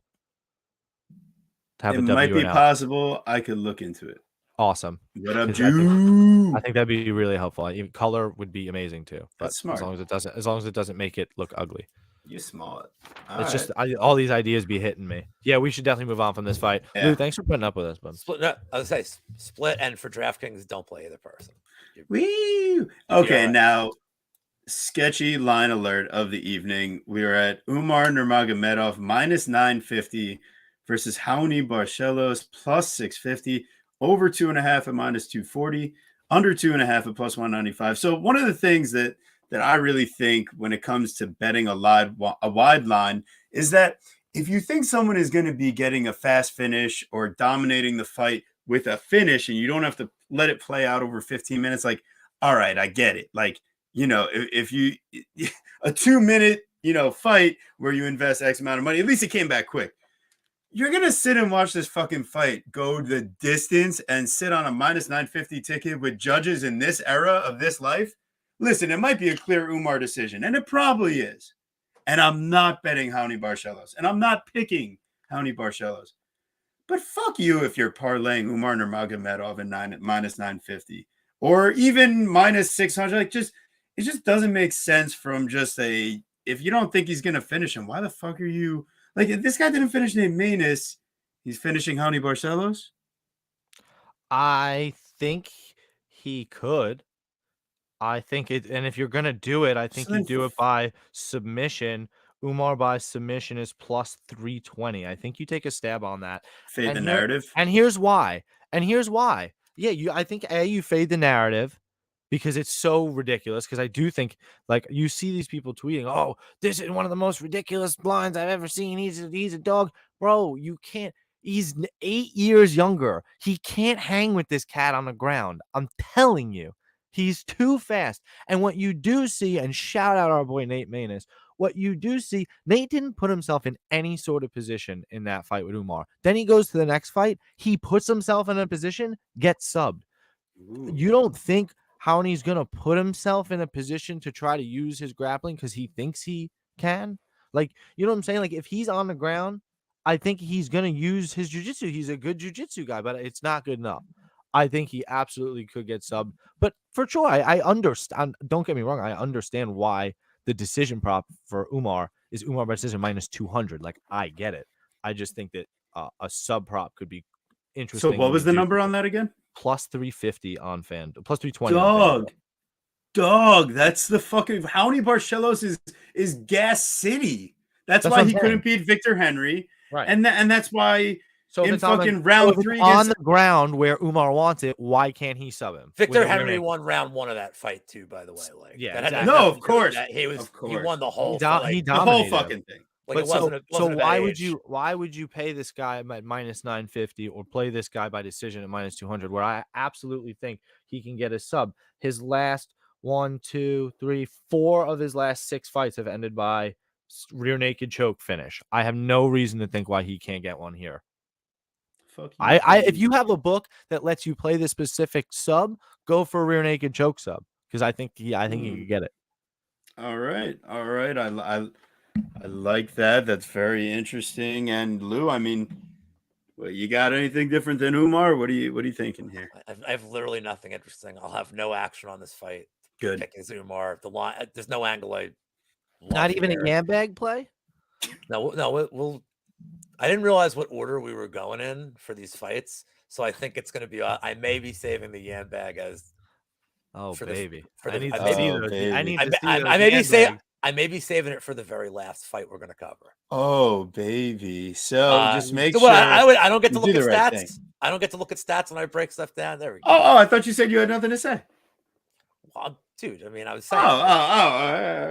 It might be possible. I could look into it. Awesome. What up, Drew? I think that'd be really helpful. Even color would be amazing too. But that's smart. As long as it doesn't make it look ugly. You're smart. It's just all these ideas be hitting me. Yeah, we should definitely move on from this fight. Yeah. Lou, thanks for putting up with us, bud. Split. No, I would say split, and for DraftKings, don't play either person. Woo! Okay, now sketchy line alert of the evening. We are at Umar Nurmagomedov minus 950 versus Raoni Barcelos plus 650, over 2.5 at minus 240, under 2.5 at plus 195. So one of the things that I really think when it comes to betting a wide line is that if you think someone is going to be getting a fast finish or dominating the fight with a finish and you don't have to let it play out over 15 minutes, like, all right, I get it. Like, if you a 2 minute, fight where you invest X amount of money, at least it came back quick. You're going to sit and watch this fucking fight go the distance and sit on a minus 950 ticket with judges in this era of this life. Listen, it might be a clear Umar decision, and it probably is. And I'm not betting Raoni Barcelos, and I'm not picking Raoni Barcelos. But fuck you if you're parlaying Umar Nurmagomedov in minus 950 or even minus 600. Like, it just doesn't make sense from just if you don't think he's gonna finish him, why the fuck are you like? If this guy didn't finish Nate Maness, he's finishing Raoni Barcelos. I think he could. I think it, and if you're gonna do it, I think you do it by submission. Umar by submission is plus 320. I think you take a stab on that. Fade the narrative. And here's why. Yeah, I think you fade the narrative because it's so ridiculous. Because I do think, like, you see these people tweeting, "Oh, this is one of the most ridiculous blinds I've ever seen. He's a dog, bro. You can't." He's 8 years younger. He can't hang with this cat on the ground. I'm telling you. He's too fast. And what you do see, and shout out our boy Nate Maness, what you do see, Nate didn't put himself in any sort of position in that fight with Umar. Then he goes to the next fight. He puts himself in a position, gets subbed. Ooh. You don't think Raoni's going to put himself in a position to try to use his grappling because he thinks he can? Like, you know what I'm saying? Like, if he's on the ground, I think he's going to use his jiu-jitsu. He's a good jiu-jitsu guy, but it's not good enough. I think he absolutely could get subbed. But for sure, I understand. Don't get me wrong. I understand why the decision prop for Umar is Umar by decision minus 200. Like, I get it. I just think that a sub prop could be interesting. So what was the number on that again? Plus 350 on fan. Plus 320. Dog. That's the fucking Raoni Barcelos is Gas City. That's why he couldn't beat Victor Henry. Right. And that's why. So in fucking round 3 on the ground where Umar wants it, why can't he sub him? Victor Henry won round 1 of that fight too, by the way. Like, yeah, exactly. No, of course. He won the whole. He dominated the whole fucking thing. Like, but why would you pay this guy at minus 950 or play this guy by decision at minus 200? Where I absolutely think he can get a sub. His last 1, 2, 3, 4 of his last 6 fights have ended by rear naked choke finish. I have no reason to think why he can't get one here. If you have a book that lets you play the specific sub, go for a rear naked choke sub because I think he could get it. All right. I like that. That's very interesting. And Lou, I mean, you got anything different than Umar? What are you thinking here? I have literally nothing interesting. I'll have no action on this fight. Good. Picking Umar. The line. There's no angle. Not even a yam bag play. No. I didn't realize what order we were going in for these fights, so I think it's going to be. I may be saving the yam bag as. Oh baby! I may be saving it for the very last fight we're going to cover. Oh baby! So just make sure. I don't get to look at stats. I don't get to look at stats when I break stuff down. There we go. Oh! I thought you said you had nothing to say. Well, dude, I mean, I was saying.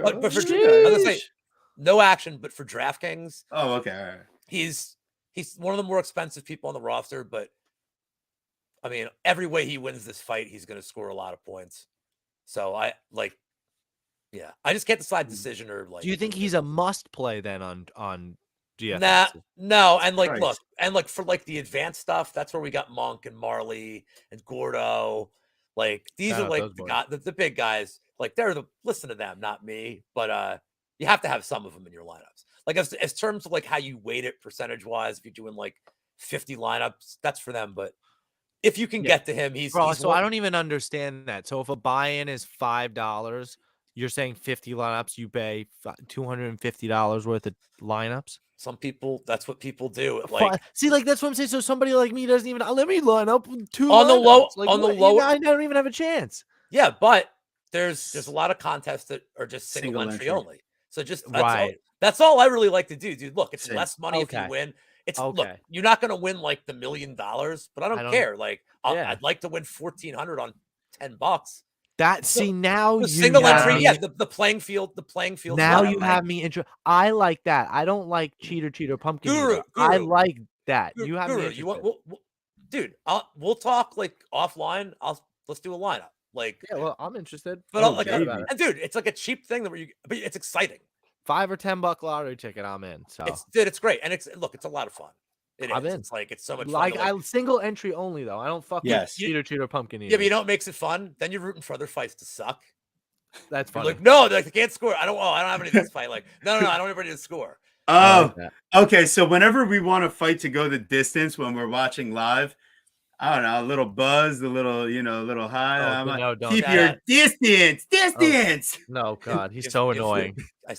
But for no action, but for DraftKings. Oh, okay. All right. He's one of the more expensive people on the roster, but I mean, every way he wins this fight, he's going to score a lot of points. So I just can't decide decision or like. Do you think he's a must play then on GFS? No, and look, for like the advanced stuff, that's where we got Monk and Marley and Gordo. Like these are like the big guys. Like listen to them, not me. But you have to have some of them in your lineups. Like as terms of like how you weight it percentage wise, if you're doing like 50 lineups, that's for them. But if you can get to him, I don't even understand that. So if a buy-in is $5, you're saying 50 lineups, you pay $250 worth of lineups. Some people, that's what people do. Like, see, like that's what I'm saying. So somebody like me doesn't even let me line up with 2 on lineups. the low. I don't even have a chance. Yeah, but there's a lot of contests that are just single entry only. So that's all I really like to do, dude. Look, it's less money if you win. Look, you're not going to win like the $1 million, but I don't care. Like I'd like to win $1,400 on $10. That see now The you single have entry, me- yeah, the playing field. Now Yeah, you like- have me I like that. I don't like cheater pumpkin eater. I Guru. like that. You have me Guru, interested. you want, dude? We'll talk like offline. Let's do a lineup. Like, Yeah, well, I'm interested. but Oh, like, baby. and dude, it's like a cheap thing that but it's exciting. $5 or $10 lottery ticket, I'm in. So It's great, and it's a lot of fun. I'm in. It's so much fun. like to, I single entry only though. I don't fuck Yes. with cheater pumpkin eater. yeah, but you know what makes it fun? Then you're rooting for other fights to suck. That's You're funny. like, no, they can't score. I don't have any of this fight. Like, no, I don't have any to score. I like Oh, that. okay. So whenever we want a fight to go the distance when we're watching live, I don't know, a little buzz, a little, little high. Oh, I'm like, no, don't. keep Yeah, your yeah. distance. Distance. No, God, he's Give- so give- annoying. I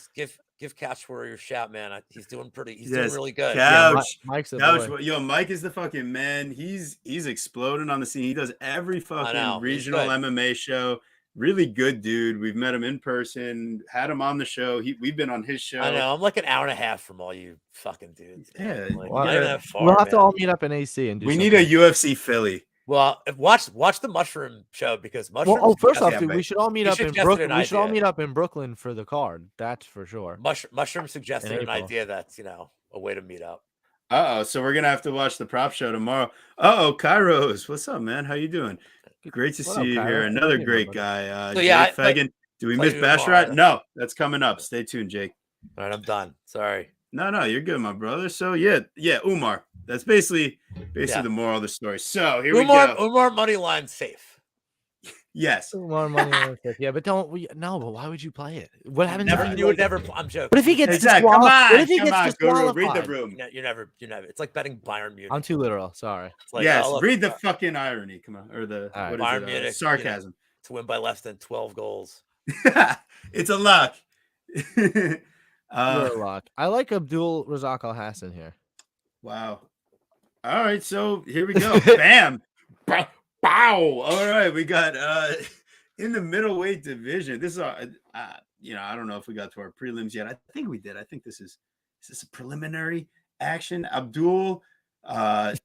give Couch Warrior a shout, man. He's doing pretty. He's Yes, doing really good. Couch. Mike's a Couch, boy. yo, Mike is the fucking man. He's exploding on the scene. He does every fucking know, he's regional good. MMA show. Really good dude. We've met him in person, had him on the show. We've been on his show. I know. I'm like an hour and a half from all you fucking dudes. Man. Yeah, Like, you not gotta- even that far, We'll have to man. all meet up in AC and do We something. need a UFC Philly. Well, watch the Mushroom show because Mushroom. Well, first off, Yeah, dude, but we should all meet he up in suggested Brooklyn. an We should all idea. meet up in Brooklyn for the card. That's for sure. Mushroom suggested an April. idea that's a way to meet up. So we're gonna have to watch the prop show tomorrow. Kairos, what's up, man? How you doing? Great to What see up, you Cairo? here. How you Another doing, great buddy? guy. So, Jake yeah, Fagan. Do we play miss you Basharat? tomorrow. No, that's coming up. Stay tuned, Jake. All right, I'm done. Sorry. No, you're good, my brother. So yeah, Umar. That's basically Yeah. the moral of the story. So here Umar we go. Umar money line safe. Yes. More money on this. Yeah, but don't we? No, but why would you play it? What happens? Never, if you would never. I'm joking. What if he gets Exactly. Come disqualified? on, What if he come gets on, Guru. disqualified? Read the room. You never. It's like betting Bayern Munich. I'm too literal. Sorry. It's like, Yes. oh, look, Read the fucking irony. Come on, or the All right. what Bayern is it? Munich, Sarcasm. to win by less than 12 goals. It's a lock. You're a lock. I like Abdul Razak Al Hassan here. Wow. All right, so here we go. Bam. Bow. All right, we got in the middleweight division. This is I don't know if we got to our prelims yet. I think we did. I think this is a preliminary action. Abdul what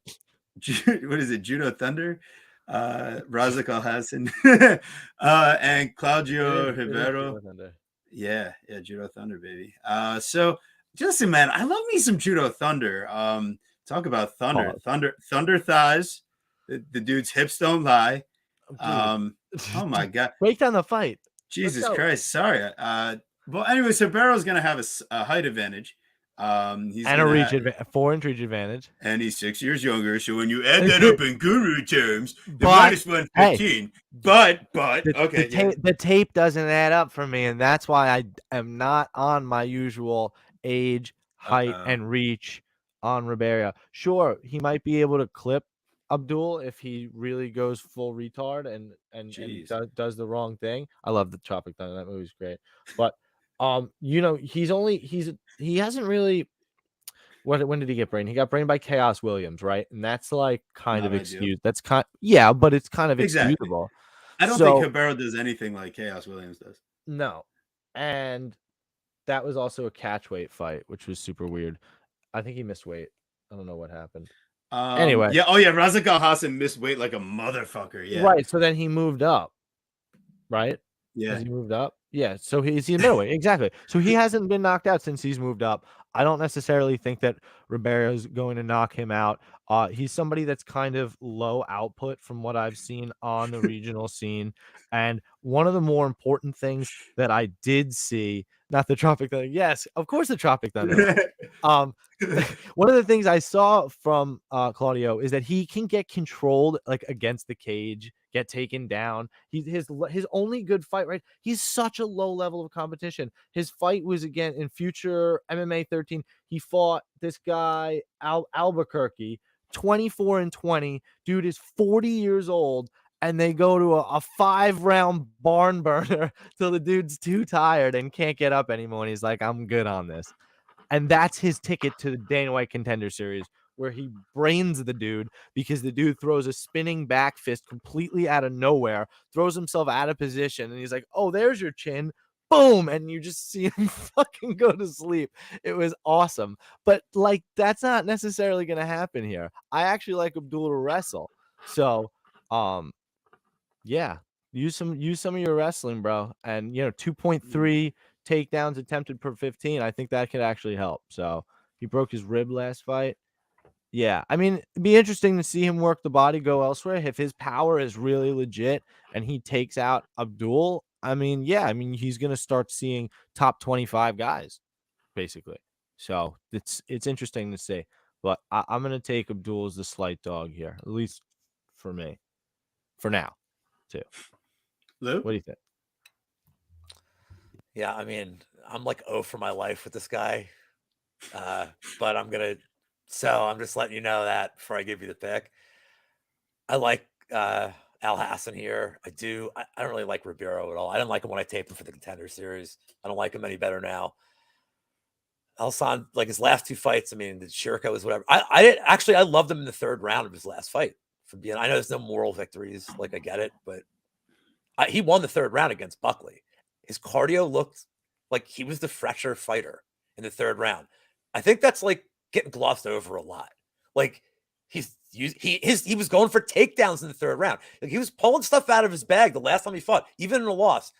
is it? Judo Thunder. Razak Al Hassan and Claudio Rivero. Yeah, Judo Thunder, baby. So Justin, man, I love me some Judo Thunder. Talk about thunder, thunder thighs. The dude's hips don't lie. Oh my god! Break down the fight. Jesus go. Christ! Sorry. Well, anyway, so Barrow's gonna have a height advantage. He's And a reach 4-inch reach advantage. and he's 6 years younger. So when you add that up in guru terms, the But, minus 115. But okay, The tape doesn't add up for me, and that's why I am not on my usual age, height, and reach on Ribeiro. Sure, he might be able to clip Abdul if he really goes full retard and does the wrong thing. I love the Tropic Thunder. That movie's great. But he hasn't really. When did he get brained? He got brained by Chaos Williams, right? And that's like kind of excused. That's but it's kind of excusable. I don't think Ribeiro does anything like Chaos Williams does. No. And that was also a catch weight fight, which was super weird. I think he missed weight. I don't know what happened. Anyway. Yeah. Oh, yeah. Razak Al Hassan missed weight like a motherfucker. Yeah. Right. So then he moved up. Right? Yeah. Has he moved up? Yeah. So he's in middleweight. Exactly. So he hasn't been knocked out since he's moved up. I don't necessarily think that Ribeiro's going to knock him out. He's somebody that's kind of low output from what I've seen on the regional scene. And one of the more important things that I did see, not the Tropic Thunder. Yes, of course, the Tropic Thunder. One of the things I saw from Claudio is that he can get controlled like against the cage, get taken down. His only good fight, right? He's such a low level of competition. His fight was again in Future MMA 13. He fought this guy Albuquerque, 24-20. Dude is 40 years old. And they go to a 5-round barn burner till the dude's too tired and can't get up anymore. And he's like, I'm good on this. And that's his ticket to the Dana White Contender Series, where he brains the dude because the dude throws a spinning back fist completely out of nowhere, throws himself out of position. And he's like, oh, there's your chin. Boom. And you just see him fucking go to sleep. It was awesome. But like, that's not necessarily going to happen here. I actually like Abdul to wrestle. So, yeah, Use some of your wrestling, bro. And 2.3 takedowns attempted per 15. I think that could actually help. So he broke his rib last fight. Yeah, I mean, it'd be interesting to see him work the body, go elsewhere. If his power is really legit and he takes out Abdul, I mean, he's gonna start seeing top 25 guys, basically. So it's interesting to see. But I'm gonna take Abdul as the slight dog here, at least for me, for now, too. Lou? What do you think? Yeah, I mean, I'm like 0 for my life with this guy. But I'm just letting you know that before I give you the pick. I like Al Hassan here. I do. I don't really like Ribeiro at all. I didn't like him when I taped him for the Contender Series. I don't like him any better now. Alsan, like his last 2 fights, I mean, the Shirko was whatever. I loved him in the 3rd round of his last fight. I know there's no moral victories, like I get it, but he won the 3rd round against Buckley. His cardio looked like he was the fresher fighter in the 3rd round. I think that's like getting glossed over a lot. Like he was going for takedowns in the 3rd round. Like he was pulling stuff out of his bag the last time he fought, even in a loss.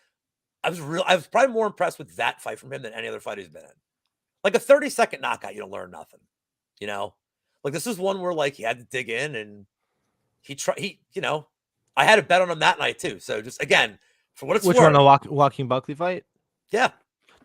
I was probably more impressed with that fight from him than any other fight he's been in. Like a 30-second knockout, you don't learn nothing. Like this is one where like he had to dig in and I had a bet on him that night too. So just again, for what it's Which worth. one, the Joaquin Buckley fight? Yeah.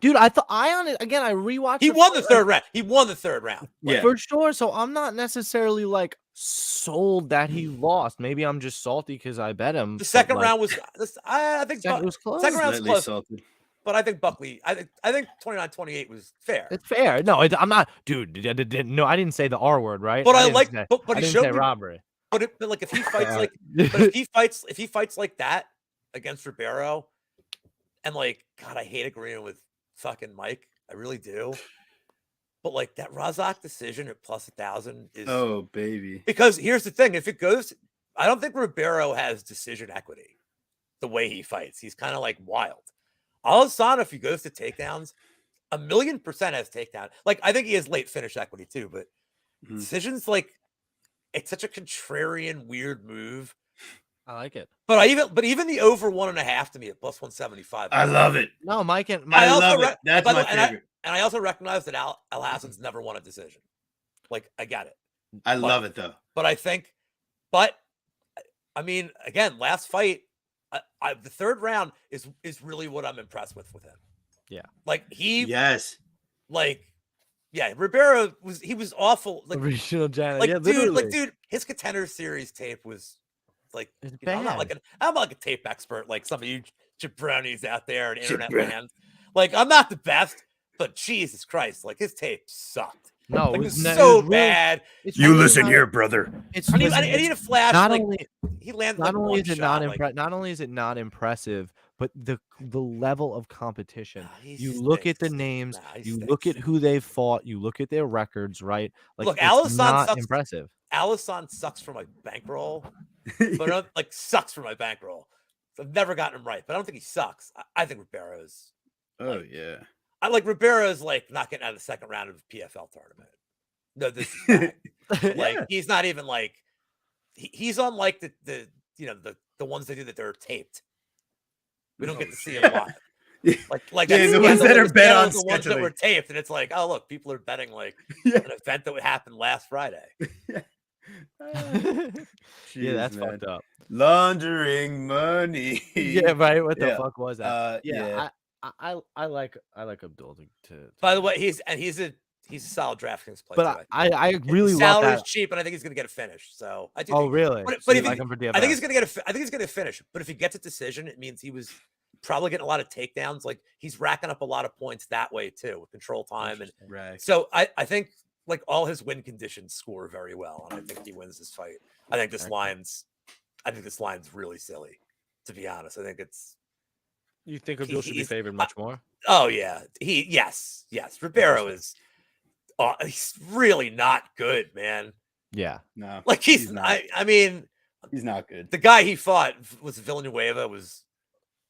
Dude, I rewatched. He won the 3rd round. He won the 3rd round. Yeah. For sure. So I'm not necessarily like sold that he lost. Maybe I'm just salty because I bet him. The 2nd round was I think it was close. 2nd round was Slightly close. salted. But I think Buckley, I think 29-28 was fair. It's fair. No, I'm not, dude. No, I didn't say the R word, right? But I I didn't like, say- but I he didn't showed say me. robbery. But like if he fights like, if he fights like that against Ribeiro, and like God, I hate agreeing with fucking Mike. I really do. But like that Razak decision at +1,000 is baby. because here's the thing: if it goes, I don't think Ribeiro has decision equity. The way he fights, he's kind of like wild. Alessandro, if he goes to takedowns, 1,000,000% has takedown. Like I think he has late finish equity too, but decisions like it's such a contrarian, weird move. I like it. But even the over 1.5 to me at +175. I love it. No, Mike and I Mike. love it. That's my favorite. And I also recognize that Al Hassan's never won a decision. Like I got it. I love it though. But I mean, again, last fight, the 3rd round is really what I'm impressed with him. Yeah. Like Yes. Ribeiro was awful. Like Regional Janet. Like, Yeah, dude, his Contender Series tape was like, It's I'm not bad. like a tape expert like some of you jabronis out there in internet land. Like, I'm not the best, but Jesus Christ, like his tape sucked. No, Like, it it was was so bad. You listen here, brother. It's I need a flash. not Like, only he landed not like only one is it shot. not only is it not impressive, but the level of competition. He You look at the stinks. names, He you look at stinks. who they've fought, you look at their records, right? Like Look, it's Alisson not sucks. impressive. Alisson sucks for my bankroll, but like sucks for my bankroll. So I've never gotten him right, but I don't think he sucks. I think Ribeiro's. Yeah. I like Ribeiro's like not getting out of the 2nd round of the PFL tournament. No, this is bad. Like he's not even like he's on like the ones they do that they're taped. We don't get to see him live. Like the ones that are bet on the ones that scheduling. were taped, and it's like, oh look, people are betting like an event that would happen last Friday. Yeah, that's fucked up. Laundering money. Yeah, right. What the Yeah. fuck was that? Yeah. I like Abdul to By the way, he's a solid DraftKings player. but I really his love salary's that. cheap, and I think he's going to get a finish. So I do. Oh, think, really? But So if you he, like him for DFS? I think he's going to get a finish. But if he gets a decision, it means he was probably getting a lot of takedowns. Like he's racking up a lot of points that way too, with control time, and Right. so I think like all his win conditions score very well, and I think he wins this fight. I think this line's really silly, to be honest. I think it's. You think Abdul should be favored much more? Oh yeah, yes. Ribeiro is. He's really not good, man. Yeah. No. Like he's not. I mean, He's not good. the guy he fought was Villanueva. Was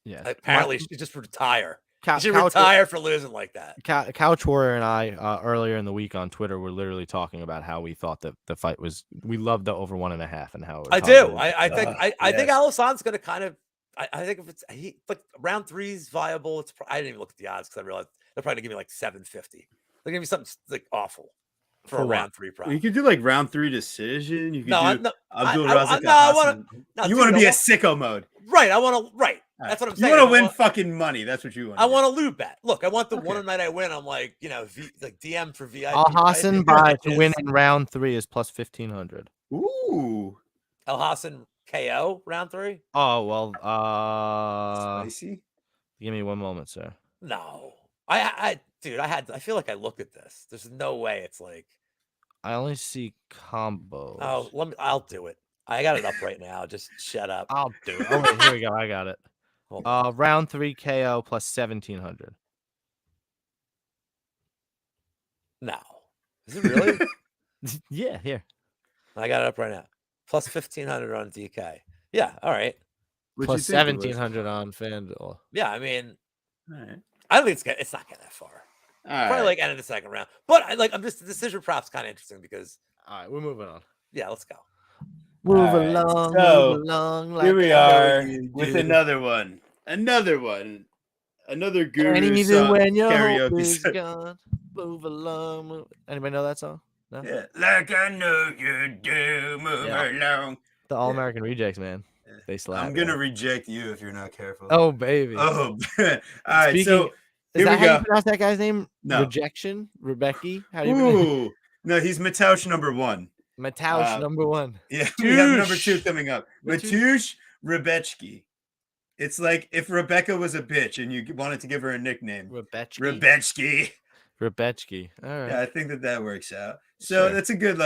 Apparently, he just retire. He should retire for losing like that. Couch Warrior and I earlier in the week on Twitter were literally talking about how we thought that the fight was. We loved the over 1.5 and how. It was I do. hard to- I think Alessan's going to kind of I think if it's like round 3 is viable, I didn't even look at the odds because I realized they're probably gonna give me like 750. They're gonna be something like awful for a For what? round 3 prop. You could do like round 3 decision. You could No, do no, Abdul I Razak no, I want Hassan. to. No, You dude, want to I be a want, sicko mode. right. I want to. Right. All That's right. what I'm You saying. want to win fucking money. That's what you want. I want to lube bet. Look, I want the Okay. one night I win. I'm like, like DM for VIP. Al Hassan by to win is in round 3 is plus 1500. Ooh, Al Hassan KO round 3. Oh well, spicy. give me one moment, sir. No, dude, I feel like I looked at this. There's no way it's like. I only see combos. Oh, I'll do it. I got it up right now. Just shut up. I'll do it. Oh wait, here we go. I got it. Hold on. Round 3 KO plus 1700. No, is it really? Yeah, here. I got it up right now. Plus 1500 on DK. Yeah, all right. What'd you Plus think it was? 1700 on FanDuel. Yeah, I mean, All right. I don't think it's not getting that far. All Probably right. like end of the second round. But I'm just the decision prop's kind of interesting because All right, we're moving on. yeah, let's go. Move All right, along, so, move along. Here we I know are you with do. another one. Another guru And even song when your hope karaoke. is song. gone, move along. Move. Anybody know that song? No. Yeah, like I know you do. Move Yeah. along. The All American Rejects, man. Yeah. They slap. I'm gonna yeah. reject you if you're not careful. Oh baby. Oh. All right. Speaking, So is here that we how go. you pronounce that guy's name? No. Rejection? Rebecca? How do you pronounce Ooh. No, he's Matoush number 1. Matoush number 1. Yeah, we have number Matoush. 2 coming up. Matoush Rebechki. It's like if Rebecca was a bitch and you wanted to give her a nickname. Rebechki. Rebechki. All right. Yeah, I think that works out. So Sure. that's a good,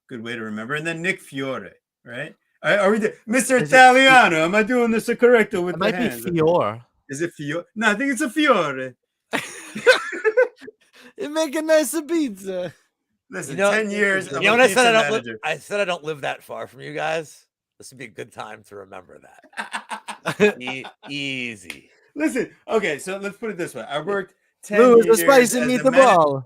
good way to remember. And then Nick Fiore, right? Are we Mr. Is it Italiano? Am I doing this correctly with It the might be hands? Fior. Is it Fiore? No, I think it's a Fiore. It make a nice pizza. Listen, You know- 10 years of You know a what I pizza said? I said I don't live that far from you guys. This would be a good time to remember that. Easy. Listen, okay, so let's put it this way. I worked 10 Lose the years spice and as eat a the manager- ball.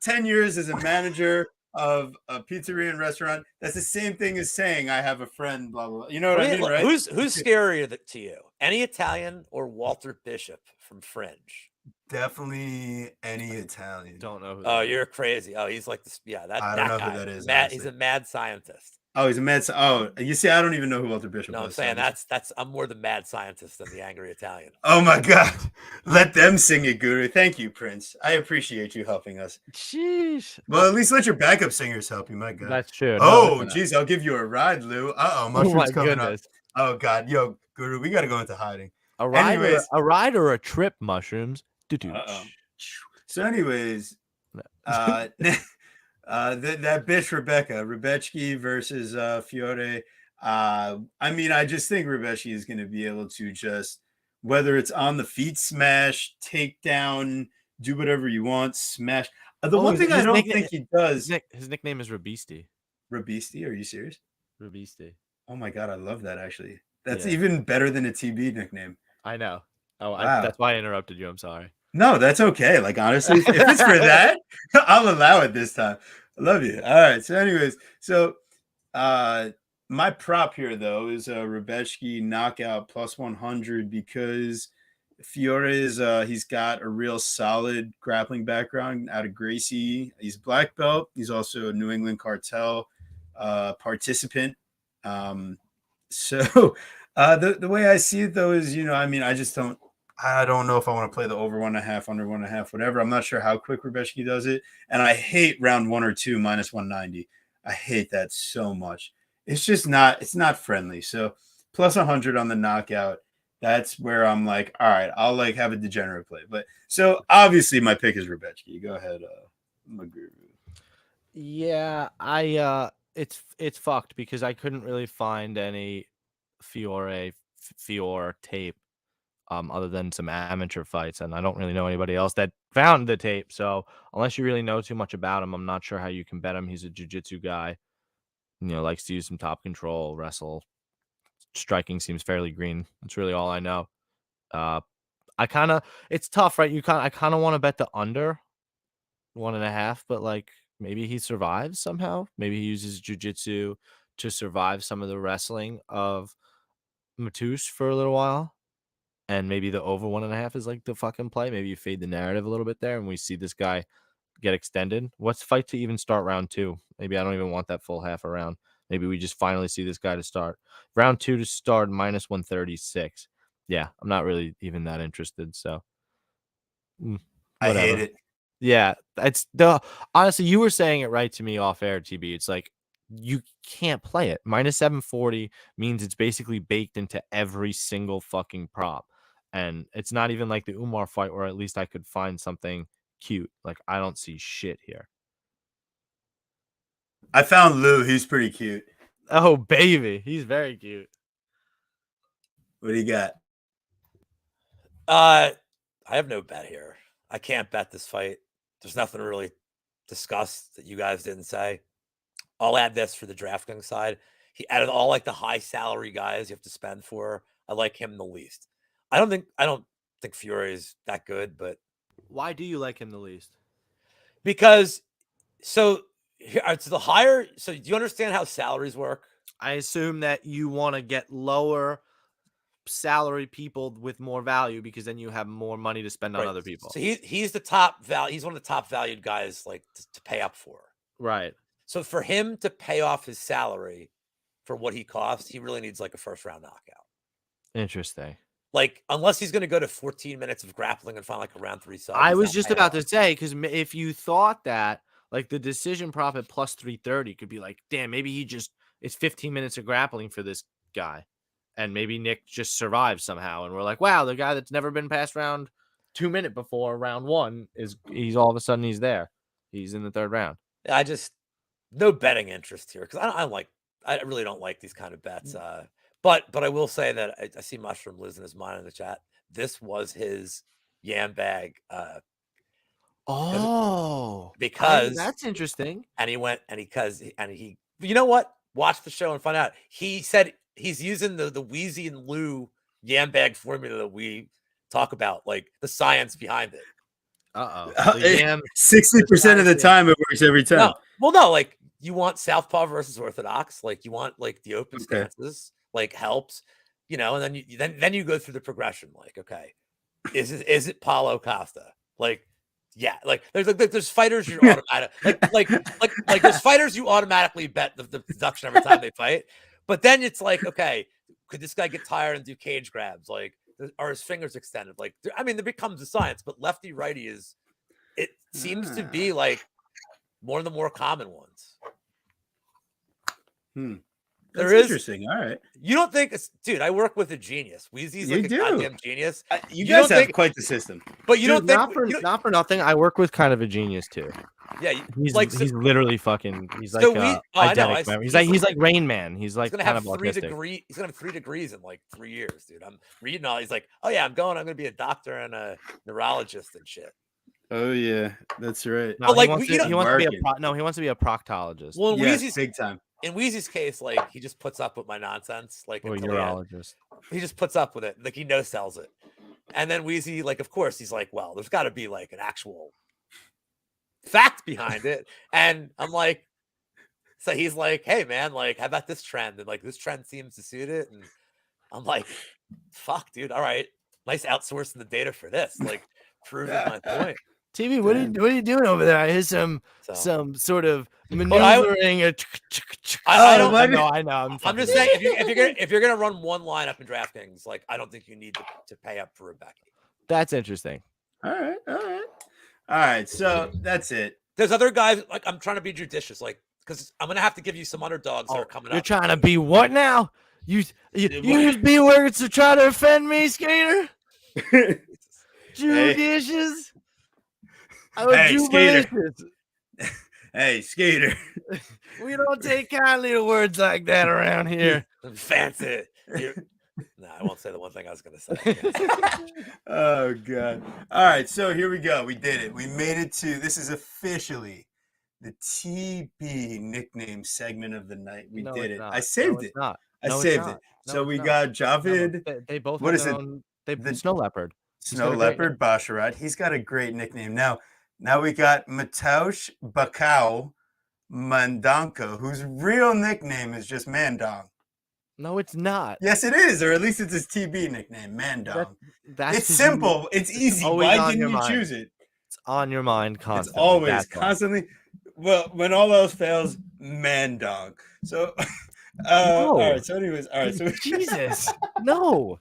10 years as a manager of a pizzeria and restaurant. That's the same thing as saying I have a friend, blah, blah, blah. You know what I mean, right? Who's scarier to you? Any Italian or Walter Bishop from Fringe? Definitely any Italian. Don't know who. Oh, you're crazy. Oh, he's like this. Yeah, I don't know who that is, Mad, he's honestly. a mad scientist. Oh, he's a mad. Oh, you see, I don't even know who Walter Bishop No, I'm was. saying I'm more the mad scientist than the angry Italian. Oh my God. Let them sing it, Guru. Thank you, Prince. I appreciate you helping us. Sheesh. Well, at least let your backup singers help you, my God. That's true. Oh, geez, I'll give you a ride, Lou. Oh Mushrooms my coming goodness. up. Oh God, yo, Guru, we got to go into hiding. A ride, Anyways. or a trip, mushrooms. Uh-oh. So, anyways, that bitch Rebechki versus Fiore. I mean, I just think Rebechki is going to be able to just, whether it's on the feet smash, take down, do whatever you want, smash. The one thing I don't think he does. His nickname is Rabisti. Rabisti? Are you serious? Rabisti. Oh my God, I love that actually. That's Yeah. even better than a TB nickname. I know. Oh, Wow. that's why I interrupted you. I'm sorry. No, that's okay. Like, honestly, if it's for that, I'll allow it this time. I love you. All right. So, anyways, my prop here, though, is a Rebechki knockout plus 100 because Fiore is, he's got a real solid grappling background out of Gracie. He's black belt. He's also a New England cartel participant. So, the way I see it, though, is, I don't know if I want to play the over 1.5, under 1.5, whatever. I'm not sure how quick Rebechki does it. And I hate round 1 or 2 minus 190. I hate that so much. It's just it's not friendly. So plus 100 on the knockout. That's where I'm like, all right, I'll like have a degenerate play. But so obviously my pick is Rebechki. Go ahead, Maguru. Yeah, it's fucked because I couldn't really find any Fiore tape. Other than some amateur fights, and I don't really know anybody else that found the tape. So unless you really know too much about him, I'm not sure how you can bet him. He's a jiu-jitsu guy, likes to use some top control, wrestle. Striking seems fairly green. That's really all I know. It's tough, right? I kind of want to bet the under 1.5, but like maybe he survives somehow. Maybe he uses jiu-jitsu to survive some of the wrestling of Matoush for a little while, and maybe the over 1.5 is like the fucking play. Maybe you fade the narrative a little bit there, and we see this guy get extended. What's fight to even start round 2? Maybe I don't even want that full half a round. Maybe we just finally see this guy to start. Round 2 to start minus 136. Yeah, I'm not really even that interested. So, I hate whatever. it. Yeah, it's honestly, you were saying it right to me off air, TB. It's like you can't play it. Minus 740 means it's basically baked into every single fucking prop. And it's not even like the Umar fight where at least I could find something cute. Like, I don't see shit here. I found Lou. He's pretty cute. Oh, baby. He's very cute. What do you got? I have no bet here. I can't bet this fight. There's nothing to really discuss that you guys didn't say. I'll add this for the DraftKings side. He added all like the high salary guys you have to spend for. I like him the least. I don't think Fury is that good, but Why do you like him the least? because so it's the higher. So do you understand how salaries work? I assume that you want to get lower salary people with more value because then you have more money to spend on Right. other people. So he's the top value. He's one of the top valued guys like to pay up for. Right. So for him to pay off his salary for what he costs, he really needs like a first round knockout. Interesting. Like, unless he's going to go to 14 minutes of grappling and find like a round 3 sub. I was just about to say, because if you thought that, like the decision prop at plus 330 could be like, damn, maybe it's 15 minutes of grappling for this guy. And maybe Nick just survives somehow. And we're like, wow, the guy that's never been past round 2 minute before round 1 he's all of a sudden he's there. He's in the 3rd round. No betting interest here because I really don't like these kind of bets. But I will say that I see Mushroom losing his mind in the chat. This was his yam bag. Because that's interesting. And he you know what? Watch the show and find out. He said he's using the Wheezy and Lou yam bag formula that we talk about, like the science behind it. 60% of the time it works every time. No, like you want southpaw versus orthodox, like you want like the open stances, like helps, and then you go through the progression. Like, okay, is it Paulo Costa? Like, yeah, like there's fighters you automatic like there's fighters you automatically bet the deduction every time they fight, but then it's like, okay, could this guy get tired and do cage grabs? Like, are his fingers extended? Like, I mean, there becomes a science, but lefty righty seems to be like one of the more common ones. That's interesting. All right. You don't think dude, I work with a genius. Wheezy's like a goddamn genius. You guys have quite the system. But you don't think not for nothing. I work with kind of a genius too. Yeah, he's literally fucking. He's like he's like Rain Man. He's like gonna have 3 degrees. He's gonna have 3 degrees in like 3 years, dude. I'm reading all. He's like, oh yeah, I'm gonna be a doctor and a neurologist and shit. Oh yeah, that's right. No, he wants to be a proctologist. Well, Weezy's big time. In Wheezy's case, like he just puts up with my nonsense, like a urologist. He just puts up with it, like he no sells it. And then Wheezy, like, of course, he's like, well, there's got to be like an actual fact behind it. And I'm like, so he's like, hey man, like, how about this trend? And like, this trend seems to suit it. And I'm like, fuck, dude. All right, nice outsourcing the data for this, like, proving my point. TV, what are you doing over there? I hear some sort of maneuvering. I know. I'm just saying, if you're gonna run one lineup in DraftKings, like, I don't think you need to pay up for Rebecca. That's interesting. All right. So that's it. There's other guys. Like, I'm trying to be judicious, like, because I'm gonna have to give you some underdogs that are coming up. You're trying to be what now? You use B words to try to offend me, Skater? Judicious. Hey, Skater. We don't take kindly to words like that around here. Fancy. No, I won't say the one thing I was going to say. Oh, God. All right, so here we go. We did it. We made it to, this is officially the TB nickname segment of the night. We did it. I saved it. I saved it. So we got Javid. They both what is it? The Snow Leopard. Snow Leopard, Basharat. He's got a great nickname. Now we got Matoush Bakau Mandanko, whose real nickname is just Mandong. No, it's not. Yes, it is, or at least it's his TB nickname, Man That, Dong. that's It's 'cause simple. It's it's easy. always Why on didn't your you mind. choose it? It's on your mind It's constantly. always That's why. constantly. Well, when all else fails, Man Dong. So, all No. right. So, anyways, all right. So, Jesus. No.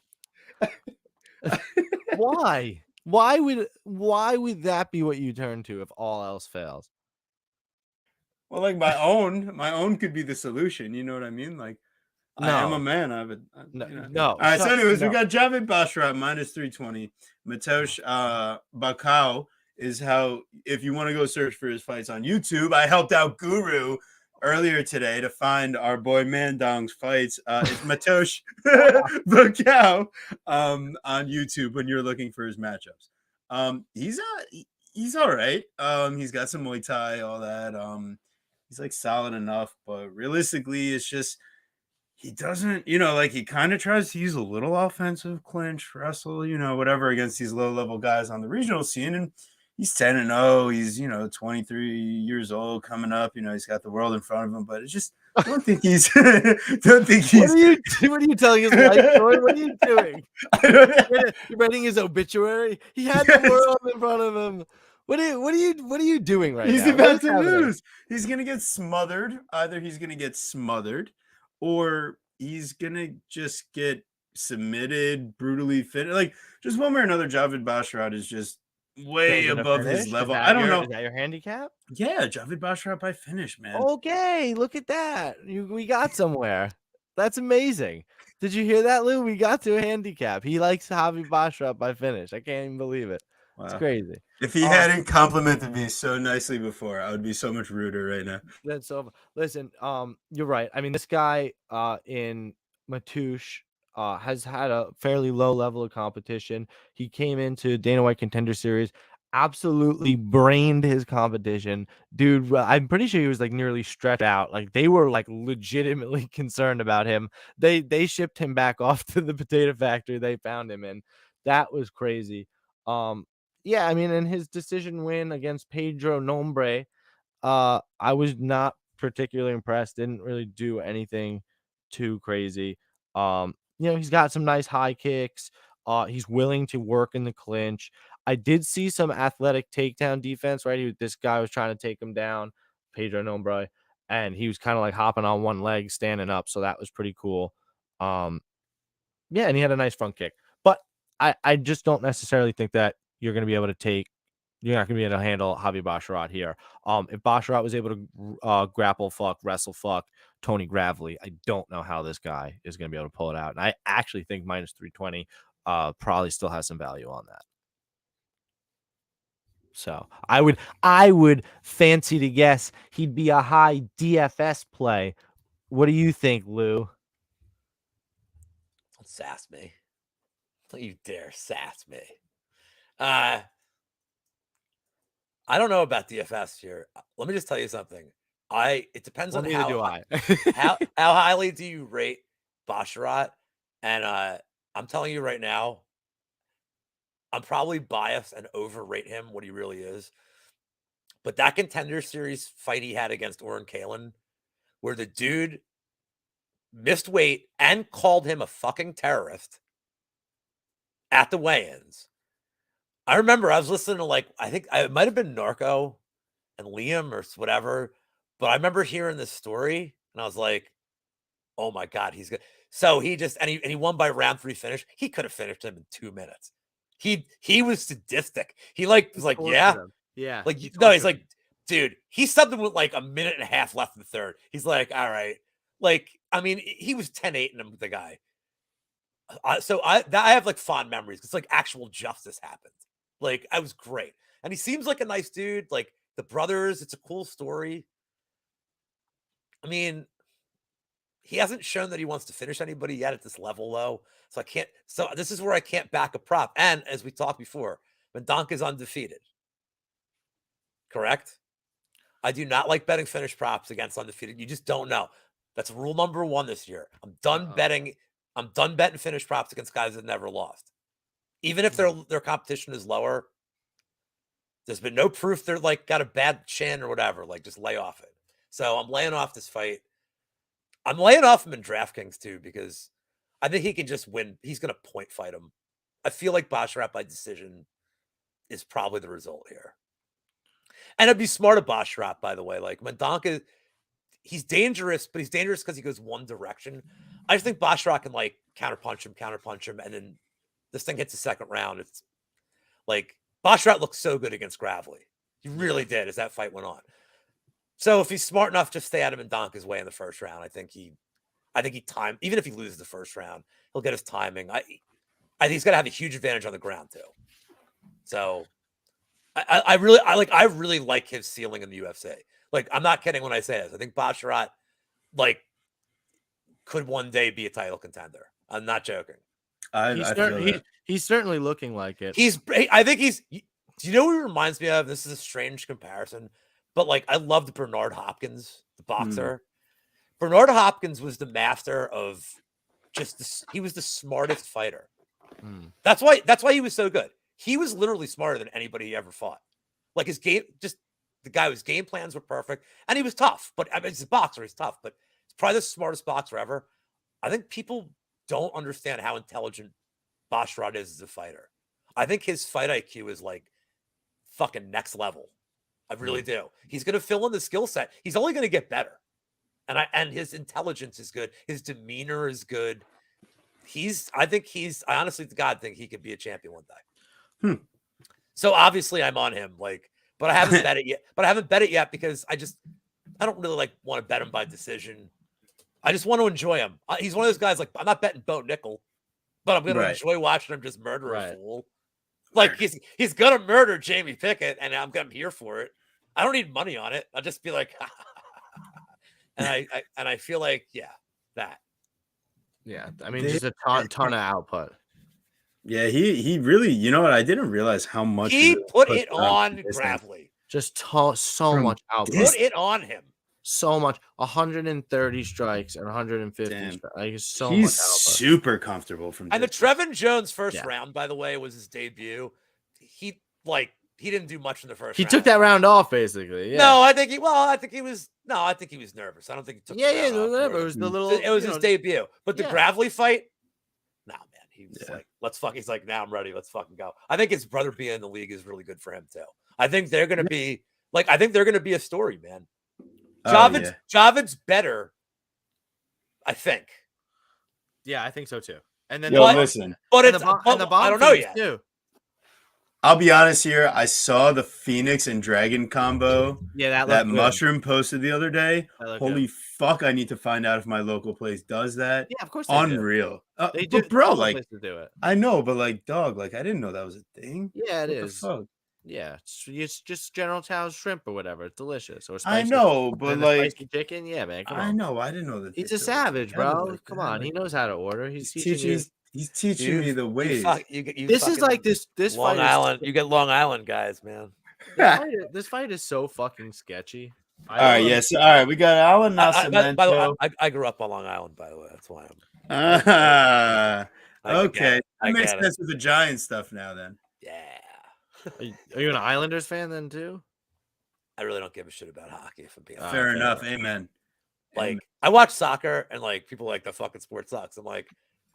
Why? Why would that be what you turn to if all else fails? well, like my own could be the solution. You know what I mean? Like, I am a No. man. No. you know. No. All right. So, Shut anyways, we no. got Javid Bashra minus 320. Matosh Bakau is how, if you want to go search for his fights on YouTube, I helped out Guru earlier today to find our boy Mandong's fights. It's Matosh Bakau on YouTube when you're looking for his matchups. He's all right. He's got some Muay Thai, all that. He's like solid enough, but realistically, it's just he doesn't, like he kind of tries to use a little offensive clinch, wrestle, whatever against these low level guys on the regional scene. And he's 10-0. He's, 23 years old coming up. He's got the world in front of him, but it's just, don't think he's, don't think he's. What are you telling his life story? What are you doing? You're writing his obituary. He had the world in front of him. What are you doing right He's now? about to lose. He's gonna get smothered. Either he's gonna get smothered, or he's gonna just get submitted, brutally fit. Like just one way or another, Javid Basharat is just way above his level. I don't know. Is that your handicap? Yeah, Javid Basharat by finish, man. Okay, look at that. We got somewhere. That's amazing. Did you hear that, Lou? We got to a handicap. He likes Javi Basharat by finish. I can't even believe it. Wow. It's crazy. If he hadn't complimented me so nicely before, I would be so much ruder right now. That's so. Listen, you're right. I mean, this guy, in Matoush, has had a fairly low level of competition. He came into Dana White Contender Series, absolutely brained his competition, dude. I'm pretty sure he was like nearly stretched out. Like they were like legitimately concerned about him. They shipped him back off to the potato factory they found him in. That was crazy. Yeah, I mean, in his decision win against Pedro Nombre, I was not particularly impressed. Didn't really do anything too crazy. He's got some nice high kicks. He's willing to work in the clinch. I did see some athletic takedown defense, right? This guy was trying to take him down, Pedro Nombre, and he was kind of like hopping on one leg, standing up. So that was pretty cool. Yeah, and he had a nice front kick. But I just don't necessarily think that you're going to be able to you're not going to be able to handle Javi Basharat here. If Basharat was able to grapple fuck, wrestle fuck Tony Gravely, I don't know how this guy is going to be able to pull it out. And I actually think minus 320 probably still has some value on that. So I would fancy to guess he'd be a high DFS play. What do you think, Lou? Don't sass me. Don't you dare sass me. I don't know about DFS here. Let me just tell you something. It depends on how highly do you rate Basharat, and I'm telling you right now, I'm probably biased and overrate him what he really is. But that Contender Series fight he had against Oren Kalin, where the dude missed weight and called him a fucking terrorist at the weigh-ins. I remember I was listening to I think it might have been Narco and Liam or whatever, but I remember hearing this story and I was like, oh my God, he's good. So he won by round 3 finish. He could have finished him in 2 minutes. He was sadistic. He was like, yeah. Yeah. He's like, dude, he subbed him with like a minute and a half left in the third. He's like, all right. He was 10-8 in him with the guy. So I have like fond memories. It's like actual justice happened. I was great. And he seems like a nice dude. Like the brothers, it's a cool story. I mean, he hasn't shown that he wants to finish anybody yet at this level, though. So this is where I can't back a prop. And as we talked before, Mendonca is undefeated. Correct? I do not like betting finish props against undefeated. You just don't know. That's rule number 1 this year. I'm done betting. I'm done betting finish props against guys that never lost. Even if their competition is lower, there's been no proof they're got a bad chin or whatever. Just lay off it. So I'm laying off this fight. I'm laying off him in DraftKings too because I think he can just win. He's going to point fight him. I feel like Basharat by decision is probably the result here. And it'd be smart of Basharat, by the way. Like Mendonca, he's dangerous, but he's dangerous because he goes one direction. I just think Basharat can like counterpunch him, and then this thing hits the second round. It's like Basharat looked so good against Gravely. He really did as that fight went on. So if he's smart enough to stay out of Mendonca's way in the first round, I think he timed, even if he loses the first round, he'll get his timing. I think he's gonna have a huge advantage on the ground too. So I really like his ceiling in the UFC. Like, I'm not kidding when I say this. I think Basharat like could one day be a title contender. I'm not joking. He's certainly looking like it. I think he's. Do you know what he reminds me of? This is a strange comparison, but like I loved Bernard Hopkins, the boxer. Bernard Hopkins was the master of he was the smartest fighter. That's why he was so good. He was literally smarter than anybody he ever fought. Like his game, just the guy whose game plans were perfect, and he was tough. But I mean, he's a boxer; he's tough. But he's probably the smartest boxer ever. I think people don't understand how intelligent Basharat is as a fighter. I think his fight IQ is like fucking next level. I really do. He's going to fill in the skill set. He's only going to get better, and his intelligence is good. His demeanor is good. I honestly to God think he could be a champion one day. So obviously I'm on him, like, but I haven't bet it yet. But I haven't bet it yet because I don't really like want to bet him by decision. I just want to enjoy him. He's one of those guys. Like, I'm not betting Bo Nickel, but I'm going to enjoy watching him just murder a fool. Like he's gonna murder Jamie Pickett, and I'm here for it. I don't need money on it. I'll just be like, and I feel like that. Yeah, I mean, just a ton of output. Yeah, he really, you know what? I didn't realize how much he put it on Gravely. Just so much output. Put it on him. So much, 130 strikes and 150 strikes. Like, he's much output. Super comfortable from. And the Trevin Jones first round, by the way, was his debut. He didn't do much in the first. He took that round off basically. Yeah. No, I think he was nervous. I don't think he took. Whatever. It was the little. It was his debut, but the Gravely fight. No, man. He was like, he's like, now I'm ready. Let's fucking go. I think his brother being in the league is really good for him too. I think they're going to be a story, man. Javid's better. I think. Yeah, I think so too. And then listen, but it's I don't know yet. Too. I'll be honest here. I saw the Phoenix and Dragon combo. Yeah, that Mushroom posted the other day. Holy fuck! I need to find out if my local place does that. Yeah, of course. Unreal. They do, bro. Like, do it. I know, but like, dog. Like, I didn't know that was a thing. Yeah, it is. Fuck? Yeah, it's just General Tso's shrimp or whatever. It's delicious. Or I know, but like spicy chicken. Yeah, man. Come on. I know. I didn't know that. He's a savage, bro. Come on. He knows how to order. He's teaching me the ways. This is like this Long fight Island. You get Long Island guys, man. This fight is so fucking sketchy. All right, yes. All right, we got Alan Nascimento. By the way, I grew up on Long Island, by the way. That's why I'm. Okay. That makes sense with the Giant stuff now then. Yeah. Are you an Islanders fan then too? I really don't give a shit about hockey. If I'm being fair enough. Amen. Like, I watch soccer and like people like the fucking sport sucks. I'm like,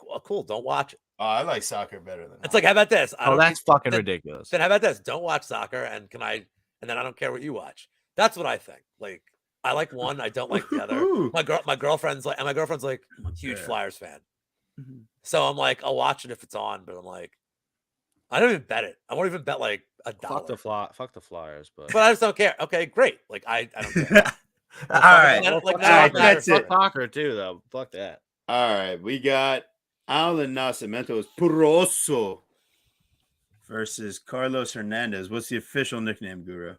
well, cool. Don't watch it. Oh, I like soccer better than. It's like, how about this? That's fucking ridiculous. Then how about this? Don't watch soccer, and then I don't care what you watch. That's what I think. Like, I like one, I don't like the other. My girlfriend's like huge Flyers fan. So I'm like, I'll watch it if it's on, but I'm like, I don't even bet it. I won't even bet like $1. Fuck the Flyers, but I just don't care. Okay, great. Like I don't care. All right. That's it. Soccer too, though. Fuck that. All right, we got Alan Nascimento's Puroso versus Carlos Hernandez. What's the official nickname, Guru?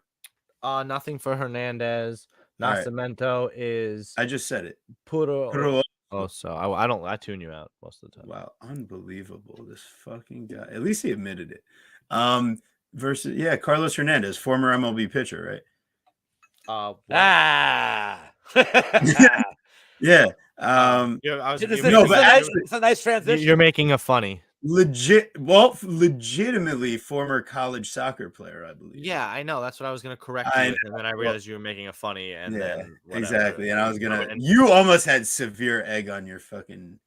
Nothing for Hernandez. Nascimento is. I just said it. Puro. Oh, so I tune you out most of the time. Wow, unbelievable! This fucking guy. At least he admitted it. Versus Carlos Hernandez, former MLB pitcher, right? Yeah. It's a nice transition. You're making a funny. legitimately former college soccer player, I believe. Yeah, I know. That's what I was gonna correct I you with, and then I know. realized you were making a funny, and Yeah, then whatever. exactly. And I was gonna. And You almost had severe egg on your fucking.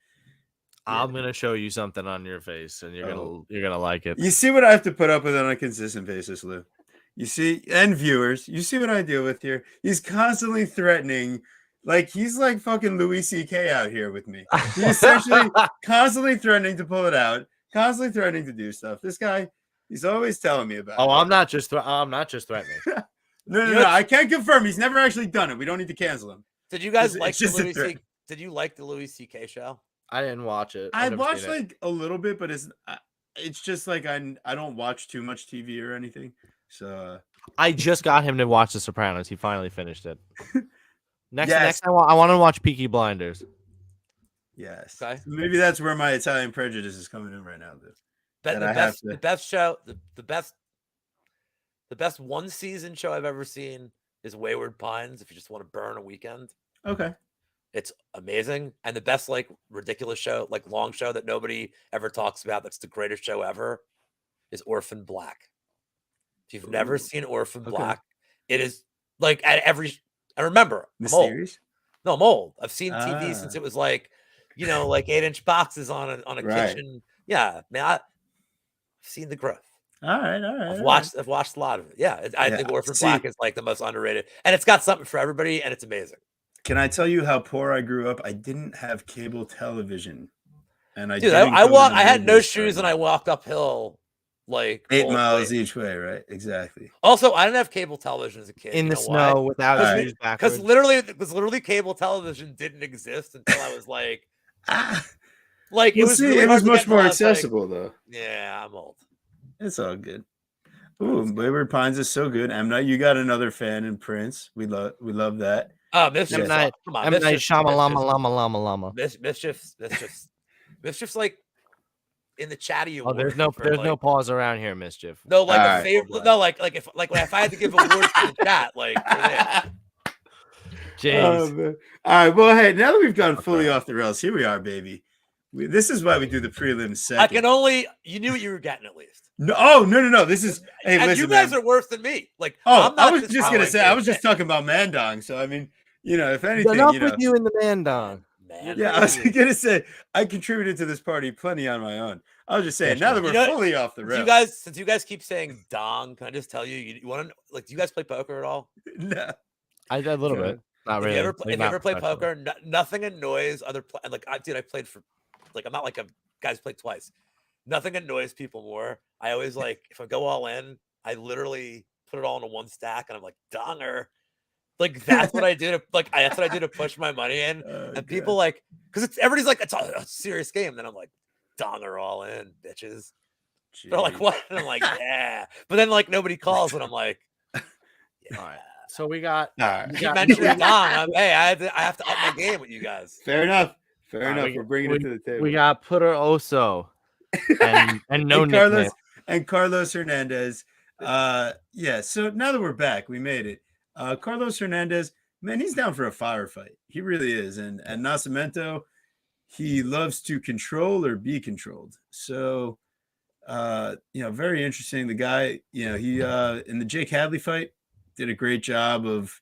Yeah. I'm gonna show you something on your face, and Oh. you're gonna like it. You see what I have to put up with on a consistent basis, Lou. You see, and viewers, you see what I deal with here. He's constantly threatening, like he's like fucking Louis C.K. out here with me. He's essentially constantly threatening to pull it out, constantly threatening to do stuff. This guy, he's always telling me about it. I'm not just threatening. No. I can't confirm. He's never actually done it. We don't need to cancel him. Did you guys It's like the just a Louis threat. C? Did you like the Louis C.K. show? I didn't watch it. I I've never watched seen it. like a little bit, but it's just like I don't watch too much TV or anything. So I just got him to watch The Sopranos. He finally finished it. Next, Yes. I want to watch Peaky Blinders. yes, Okay. So maybe that's where my Italian prejudice is coming in right now. Dude. The best show, the best one season show I've ever seen is Wayward Pines. If you just want to burn a weekend, Okay. it's amazing. And the best like ridiculous show, like long show that nobody ever talks about, that's the greatest show ever, is Orphan Black. If you've never seen Orphan Black, it is like at every. I remember I'm old. Mysterious. No, I'm old. I've seen TV since it was like, like 8-inch boxes on a Right. kitchen. Yeah, man, I've seen the growth. All right. I've watched a lot of it. Yeah, I think Orphan Black is like the most underrated, and it's got something for everybody, and it's amazing. Can I tell you how poor I grew up? I didn't have cable television, and I had no shoes, and I walked uphill like 8 miles each way. Right? Exactly. Also, I didn't have cable television as a kid In the snow without shoes backwards. Because literally, cable television didn't exist until I was like, like it was much more accessible though. Yeah, I'm old. It's all good. Ooh, Wayward Pines is so good. M. Night, you got another fan in Prince. We love that. Oh, Mischief! Night, come on, Night, Shama. Mischief's like in the chatty. Oh, there's no pause around here, Mischief. No, like a favorite. No, like if I had to give awards to the chat, like. Jeez. All right. Well, hey, now that we've gone fully off the rails, here we are, baby. This is why we do the prelims second. You knew what you were getting at least. No. This is, hey, and listen, you guys man. are worse than me. Like, I was just going to say, I was just talking about Mandong. So, I mean, if anything, enough with you in the Mandong. Yeah, I was going to say, I contributed to this party plenty on my own. I was just saying, now that we're fully off the rails. Since you guys keep saying dong, can I just tell you, you want to, like, do you guys play poker at all? No. I did a little bit. Not really. If you ever play poker, nothing annoys other like I played for, like, I'm not like a guy's played twice. Nothing annoys people more. I always like, if I go all in, I literally put it all into one stack and I'm like, donger. Like, that's what I do to push my money in. And people like, because everybody's like, it's a serious game. Then I'm like, donger all in, bitches. Jeez. They're like, what? And I'm like, yeah. But then like nobody calls and I'm like, yeah. All right. So we got. You mentioned dong. Hey, I have to up my game with you guys. Fair enough. We're bringing it to the table. We got Putter Oso and no and Carlos Hernandez. Yeah. So now that we're back, we made it. Carlos Hernandez, man, he's down for a firefight. He really is. And Nascimento, he loves to control or be controlled. So, very interesting. The guy, he in the Jake Hadley fight did a great job of,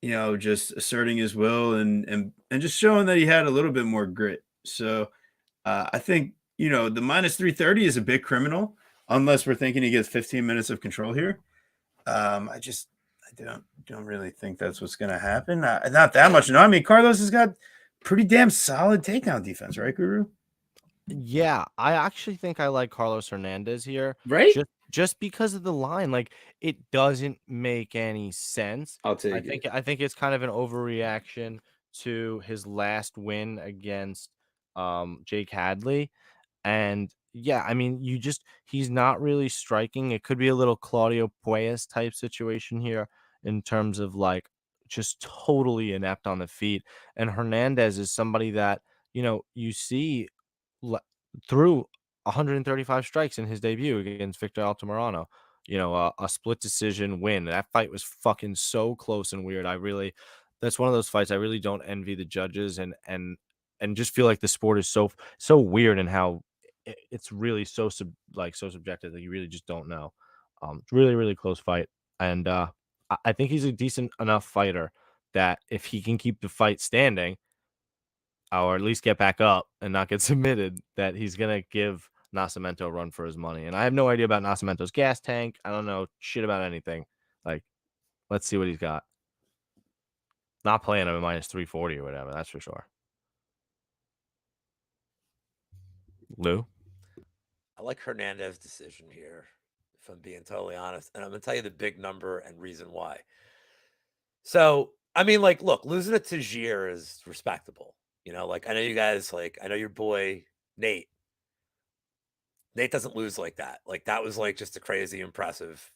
just asserting his will and just showing that he had a little bit more grit. So I think, the -330 is a bit criminal unless we're thinking he gets 15 minutes of control here. I don't really think that's what's going to happen. Not that much. No, I mean, Carlos has got pretty damn solid takedown defense, right, Guru? Yeah, I actually think I like Carlos Hernandez here. Right? Just because of the line, like, it doesn't make any sense. I'll take it. I think it's kind of an overreaction to his last win against Jake Hadley. And yeah, I mean, he's not really striking. It could be a little Claudio Puelles type situation here in terms of like just totally inept on the feet. And Hernandez is somebody that, you see through 135 strikes in his debut against Victor Altamirano, a split decision win. That fight was fucking so close and weird. That's one of those fights I really don't envy the judges and just feel like the sport is so weird and how it's really so subjective that you really just don't know. It's really, really close fight. And I think he's a decent enough fighter that if he can keep the fight standing, or at least get back up and not get submitted, that he's going to give Nascimento a run for his money. And I have no idea about Nascimento's gas tank. I don't know shit about anything. Like, let's see what he's got. Not playing him at minus 340 or whatever, that's for sure. Lou? I like Hernandez's decision here, if I'm being totally honest. And I'm going to tell you the big number and reason why. So, I mean, like, look, losing to Tajir is respectable. You know, like, I know you guys, like, I know your boy, Nate. Nate doesn't lose like that. Like, that was, like, just a crazy impressive.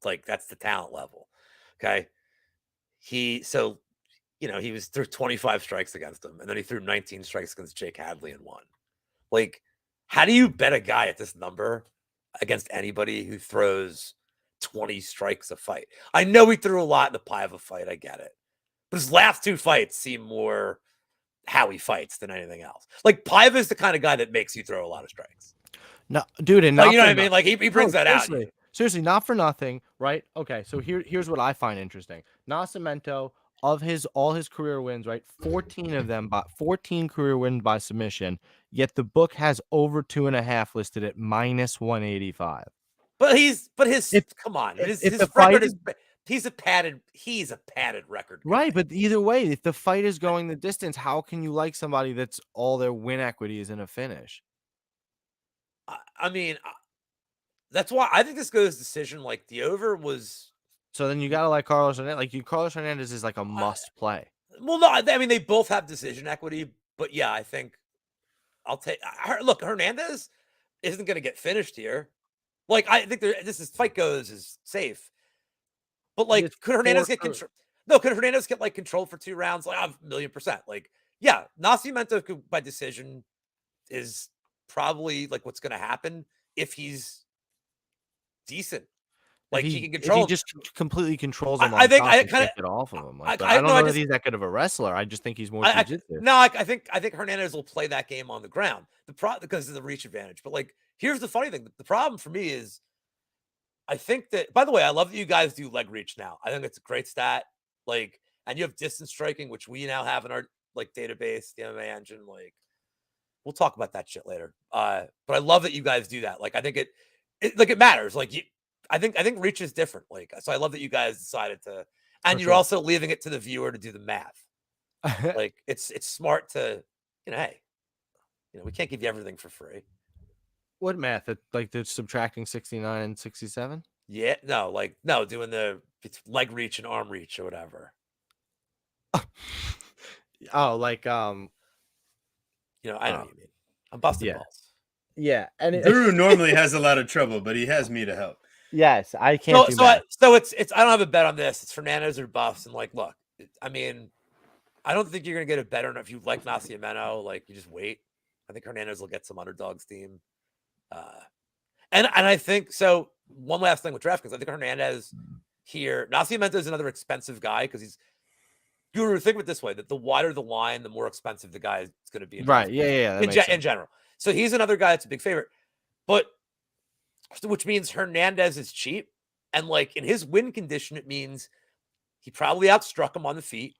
Like, that's the talent level. Okay. He was threw 25 strikes against him, and then he threw 19 strikes against Jake Hadley and won. Like, how do you bet a guy at this number against anybody who throws 20 strikes a fight? I know he threw a lot in the Paiva fight. I get it. But his last two fights seem more how he fights than anything else. Like, Paiva is the kind of guy that makes you throw a lot of strikes. No, dude, and like, you know what I mean? Like, he brings that out. Seriously, not for nothing, right? Okay, so here's what I find interesting. Nascimento, of all his career wins, right? 14 career wins by submission, yet the book has over 2.5 listed at minus 185. Come on. His record is he's a padded record. Right, but either way, if the fight is going the distance, how can you like somebody that's all their win equity is in a finish? I mean, that's why I think this goes decision. Like, the over was. So then you gotta like Carlos Hernandez. Like, Carlos Hernandez is like a must play. Well, no, I mean, they both have decision equity, but yeah, I think I'll take. Look, Hernandez isn't going to get finished here. Like, I think fight goes is safe, but like, could Hernandez get control? No, could Hernandez get like control for 2 rounds? Like, 1,000,000%. Like, yeah, Nascimento by decision is probably like what's going to happen if he's decent. Like, he can control. If he just completely controls him. I think I kind of get off of him. Like, I don't know that he's that good of a wrestler. I just think he's more jiu-jitsu. No, I think Hernandez will play that game on the ground. Because of the reach advantage. But like, here's the funny thing. The problem for me is, I think that. By the way, I love that you guys do leg reach now. I think it's a great stat. Like, and you have distance striking, which we now have in our like database, the MMA engine. Like, we'll talk about that shit later. But I love that you guys do that. Like, I think it matters. Like, I think reach is different. Like, so I love that you guys decided to, and you're also leaving it to the viewer to do the math. Like, it's smart to, hey, we can't give you everything for free. What math? Like, they're subtracting 69 and 67? Yeah, no, doing the leg reach and arm reach or whatever. Oh, like I know what you mean. I'm busting balls. Yeah, and Drew normally has a lot of trouble, but he has me to help. Yes, I can't. So it's I don't have a bet on this. It's Fernandez or buffs, and like, look, I mean, I don't think you're gonna get a better if you like Nascimento. Like, you just wait. I think Hernandez will get some underdog steam. And I think so. One last thing with DraftKings, I think Hernandez here. Nascimento is another expensive guy because you were thinking it this way, that the wider the line, the more expensive the guy is going to be. Right. Yeah. In general. So he's another guy that's a big favorite, which means Hernandez is cheap. And like, in his win condition, it means he probably outstruck him on the feet.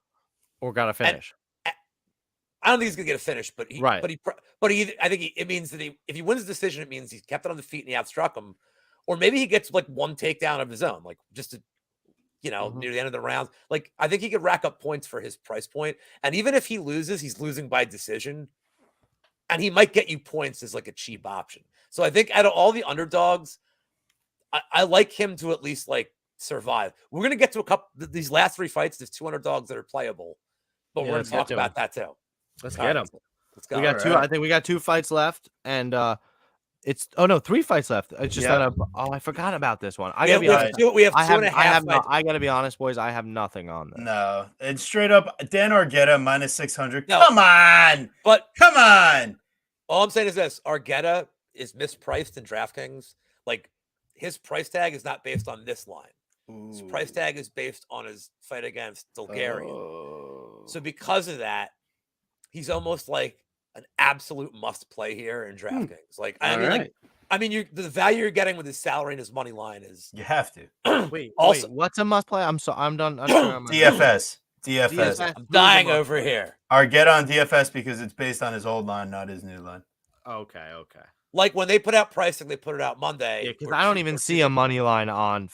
Or got a finish. I don't think he's gonna get a finish, but I think it means that if he wins the decision, it means he's kept it on the feet and he outstruck him, or maybe he gets like one takedown of his own, like just to, near the end of the round. Like, I think he could rack up points for his price point, and even if he loses, he's losing by decision, and he might get you points as like a cheap option. So I think out of all the underdogs, I like him to at least like survive. We're gonna get to a couple these last 3 fights. There's 2 underdogs that are playable, but we're gonna talk about that too. Let's get them. Let's go. We got 2. Right. I think we got 2 fights left, and it's 3 fights left. It's just I forgot about this one. I gotta be honest. We have 2.5. I gotta be honest, boys. I have nothing on this. No, and straight up, Dan Argueta minus 600. No, come on, All I'm saying is this: Argueta is mispriced in DraftKings. Like, his price tag is not based on this line. Ooh. His price tag is based on his fight against Bulgarian. So because of that, he's almost like an absolute must play here in DraftKings. Like, I All mean, right. the value you're getting with his salary and his money line is You have to. Wait, also what's a must play? I'm done. I'm trying my DFS. DFS. I'm Who's a dying must over play? here. Or get on DFS because it's based on his old line, not his new line. Okay. Like when they put out pricing, they put it out Monday. Yeah, because or I don't Tu- even or see a Tuesday. money line on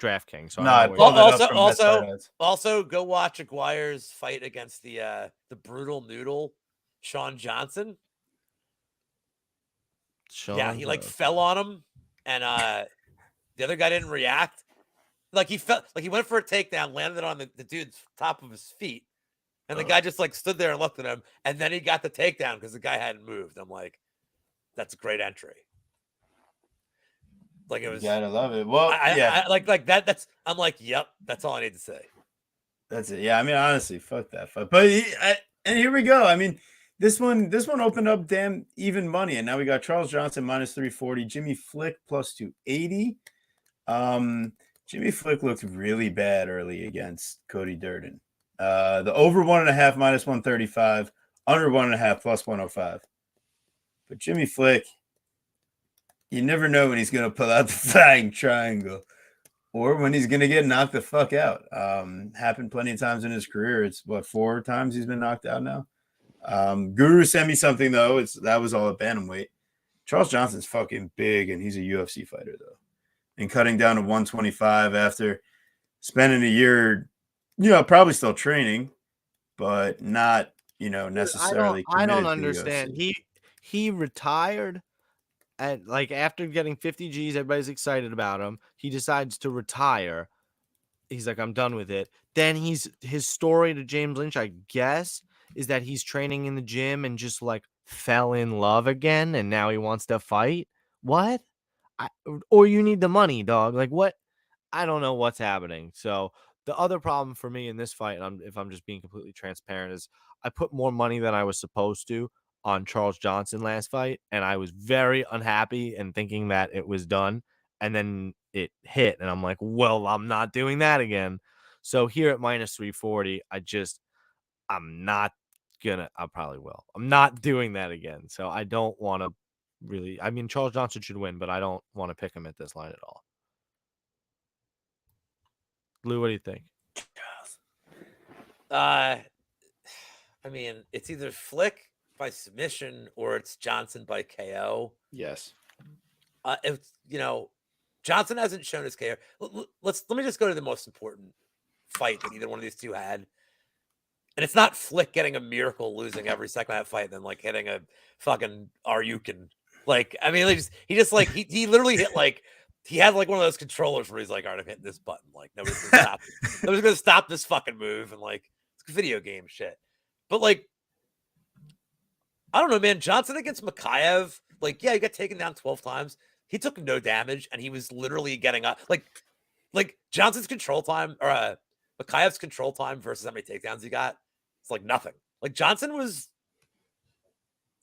DraftKings. So No, I I don't know pulled where it Also, up from Best Fight Odds. also go watch Aguirre's fight against the brutal noodle, Sean Johnson. Yeah, he like fell on him, and the other guy didn't react. Like he felt like he went for a takedown, landed on the dude's top of his feet, and the guy just like stood there and looked at him, and then he got the takedown because the guy hadn't moved. I'm like, that's a great entry. Like it was. You gotta love it. Well, I like that. I'm like, yep, that's all I need to say. that's it. Yeah, I mean, honestly, fuck that fight. But and here we go. I mean, this one opened up damn even money, and now we got Charles Johnson minus 340, Jimmy Flick plus 280. Jimmy Flick looked really bad early against Cody Durden. The over 1.5 minus 135, under 1.5 plus 105. But Jimmy Flick, you never know when he's gonna pull out the flying triangle. Or when he's going to get knocked the fuck out. Happened plenty of times in his career. It's 4 times he's been knocked out now. Guru sent me something, though. That was all at bantamweight. Charles Johnson's fucking big, and he's a UFC fighter, though. And cutting down to 125 after spending a year, probably still training, but not, necessarily I don't committed to understand. UFC. He retired. And like after getting 50 G's, everybody's excited about him. He decides to retire. He's like, I'm done with it. Then his story to James Lynch, I guess, is that he's training in the gym and just like fell in love again, and now he wants to fight. What? Or you need the money, dog. Like what? I don't know what's happening. So the other problem for me in this fight, and if I'm just being completely transparent, is I put more money than I was supposed to on Charles Johnson last fight, and I was very unhappy and thinking that it was done, and then it hit, and I'm like, well, I'm not doing that again. So here at minus 340, I probably will. I'm not doing that again. So I don't want to really, I mean, Charles Johnson should win, but I don't want to pick him at this line at all. Lou, what do you think? I mean, it's either Flick by submission or it's Johnson by KO. Yes. If Johnson hasn't shown his KO. Let me just go to the most important fight that either one of these two had. And it's not Flick getting a miracle, losing every second of that fight, and then like hitting a fucking Aryukin. Like, I mean, he literally hit like he had like one of those controllers where he's like, all right, I'm hitting this button. Like nobody's gonna stop it. Nobody's gonna stop this fucking move, and like it's video game shit. But like, I don't know, man. Johnson against Makayev, like, yeah, he got taken down 12 times. He took no damage, and he was literally getting up. Like Johnson's control time or Makayev's control time versus how many takedowns he got, it's like nothing. Like Johnson was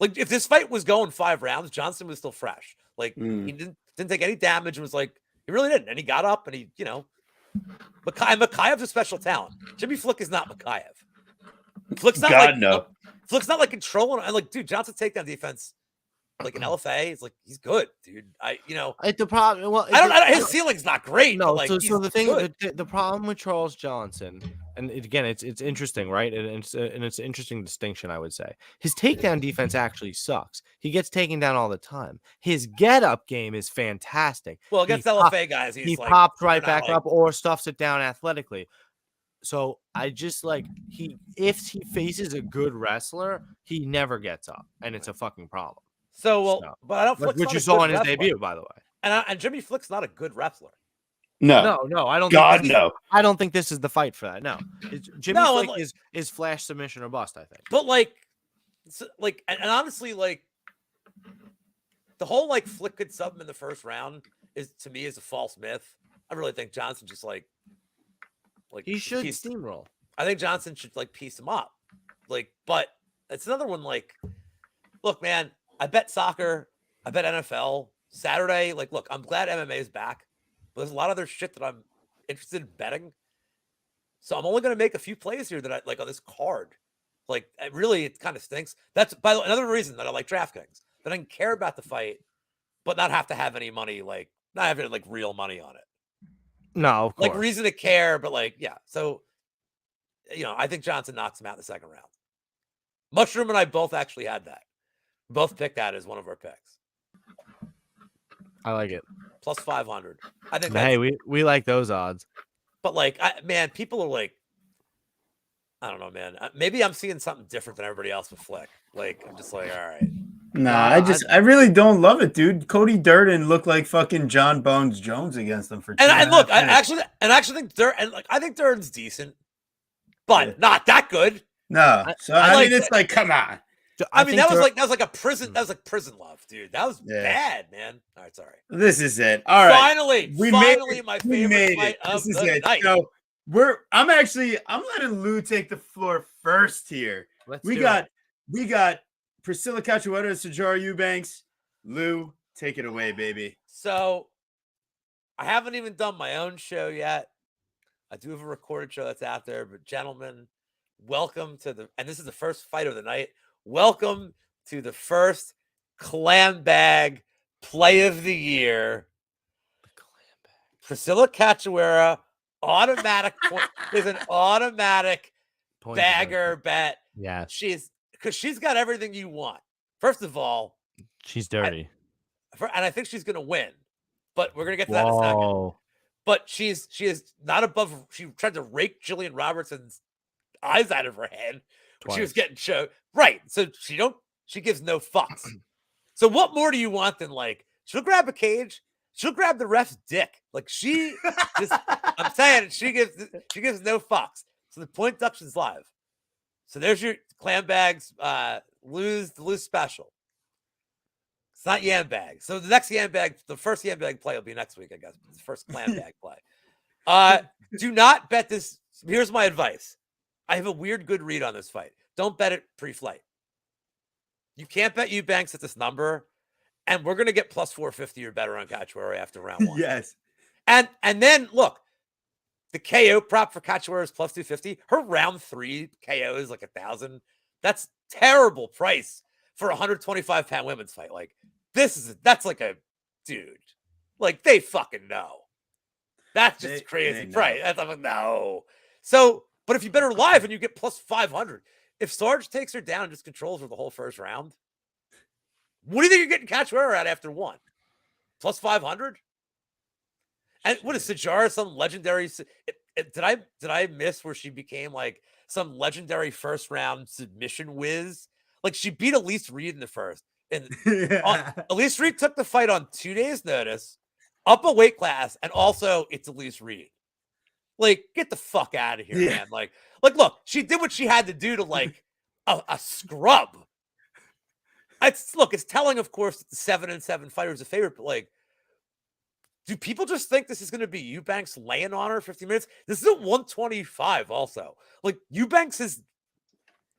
like, if this fight was going 5 rounds, Johnson was still fresh. Like he didn't take any damage and was like, he really didn't. And he got up and he, Makayev's a special talent. Jimmy Flick is not Makayev. Flick's not no. Flick's not like controlling. And like, dude, Johnson's takedown defense, like an LFA, it's like he's good, dude. The problem. Well, his ceiling's not great. No, but like, so the thing, good. the problem with Charles Johnson, and again, it's interesting, right? And it's an interesting distinction, I would say. His takedown defense actually sucks. He gets taken down all the time. His get-up game is fantastic. Well, against LFA guys, he like, pops right back like, up or stuffs it down athletically. So I just like if he faces a good wrestler, he never gets up, and it's a fucking problem. But I don't. Like, which you saw in his debut, by the way. And Jimmy Flick's not a good wrestler. No, I don't. No. I don't think this is the fight for that. No, Jimmy Flick is flash submission or bust. I think. But and honestly, like the whole like Flick could sub him in the first round is to me is a false myth. I really think Johnson just like he should steamroll. I think Johnson should like piece him up. Like, but it's another one. Like, look, man, I bet soccer, I bet NFL Saturday. Like, look, I'm glad MMA is back. But there's a lot of other shit that I'm interested in betting. So I'm only going to make a few plays here that I like on this card. Like, it kind of stinks. That's by the way, another reason that I like DraftKings. That I can care about the fight, but not have to have any money, like not having like real money on it. No, of course. Like reason to care, but like, yeah. So, I think Johnson knocks him out in the second round. Mushroom and I both actually had that. Both picked that as one of our picks. I like it. Plus 500. I think Hey, we like those odds. But like, man, people are like, I don't know, man. Maybe I'm seeing something different than everybody else with Flick. Like, I'm just like, all right. Nah, I really don't love it, dude. Cody Durden looked like fucking John Bones Jones against them for. And look, I actually think I think Durden's decent, but not that good. No, so I mean, it's like, come on. I mean, that was like a prison. That was like prison love, dude. That was bad, man. All right, sorry. This is it. All right. Finally, my favorite fight of the night. So I'm letting Lou take the floor first here. We got Priscilla Cachoeira, Sajara Eubanks. Lou, take it away, baby. So I haven't even done my own show yet. I do have a recorded show that's out there, but gentlemen, welcome to and this is the first fight of the night. Welcome to the first Clam Bag Play of the Year. Priscilla Cachoeira, automatic point, is an automatic point bagger bet. Yeah. Because she's got everything you want. First of all, she's dirty. And I think she's going to win. But we're going to get to that in a second. But she is not above. She tried to rake Jillian Robertson's eyes out of her head. She was getting showed. Right. So she gives no fucks. So what more do you want than like, she'll grab a cage. She'll grab the ref's dick. Like she just, I'm saying she gives no fucks. So the point deduction's live. So there's your Clam Bags, lose special. It's not Yam Bag. So the next Yam Bag, the first Yam Bag play will be next week, I guess. The first Clam Bag play. Do not bet this. Here's my advice. I have a weird good read on this fight. Don't bet it pre-flight. You can't bet Eubanks at this number, and we're going to get plus 450 or better on Cachoeira after round one. Yes. And then, look, the KO prop for Cachoeira is plus 250. Her round 3 KO is like 1,000. That's terrible price for a 125-pound women's fight. Like, that's like a dude. Like, they fucking know. That's just crazy price. That's like, no. So, but if you bet her live and you get plus 500, if Sarge takes her down and just controls her the whole first round, what do you think you're getting Cachoeira at after one? Plus 500? And what is Sajara, some legendary? Did I miss where she became like some legendary first round submission whiz? Like she beat Elise Reed in the first. And Elise Reed took the fight on 2 days' notice, up a weight class, and also it's Elise Reed. Like, get the fuck out of here, man. Like, look, she did what she had to do to like a scrub. It's telling, of course, that the 7-7 fighter is a favorite, but like, do people just think this is going to be Eubanks laying on her 50 minutes? This is at 125 also. Like, Eubanks is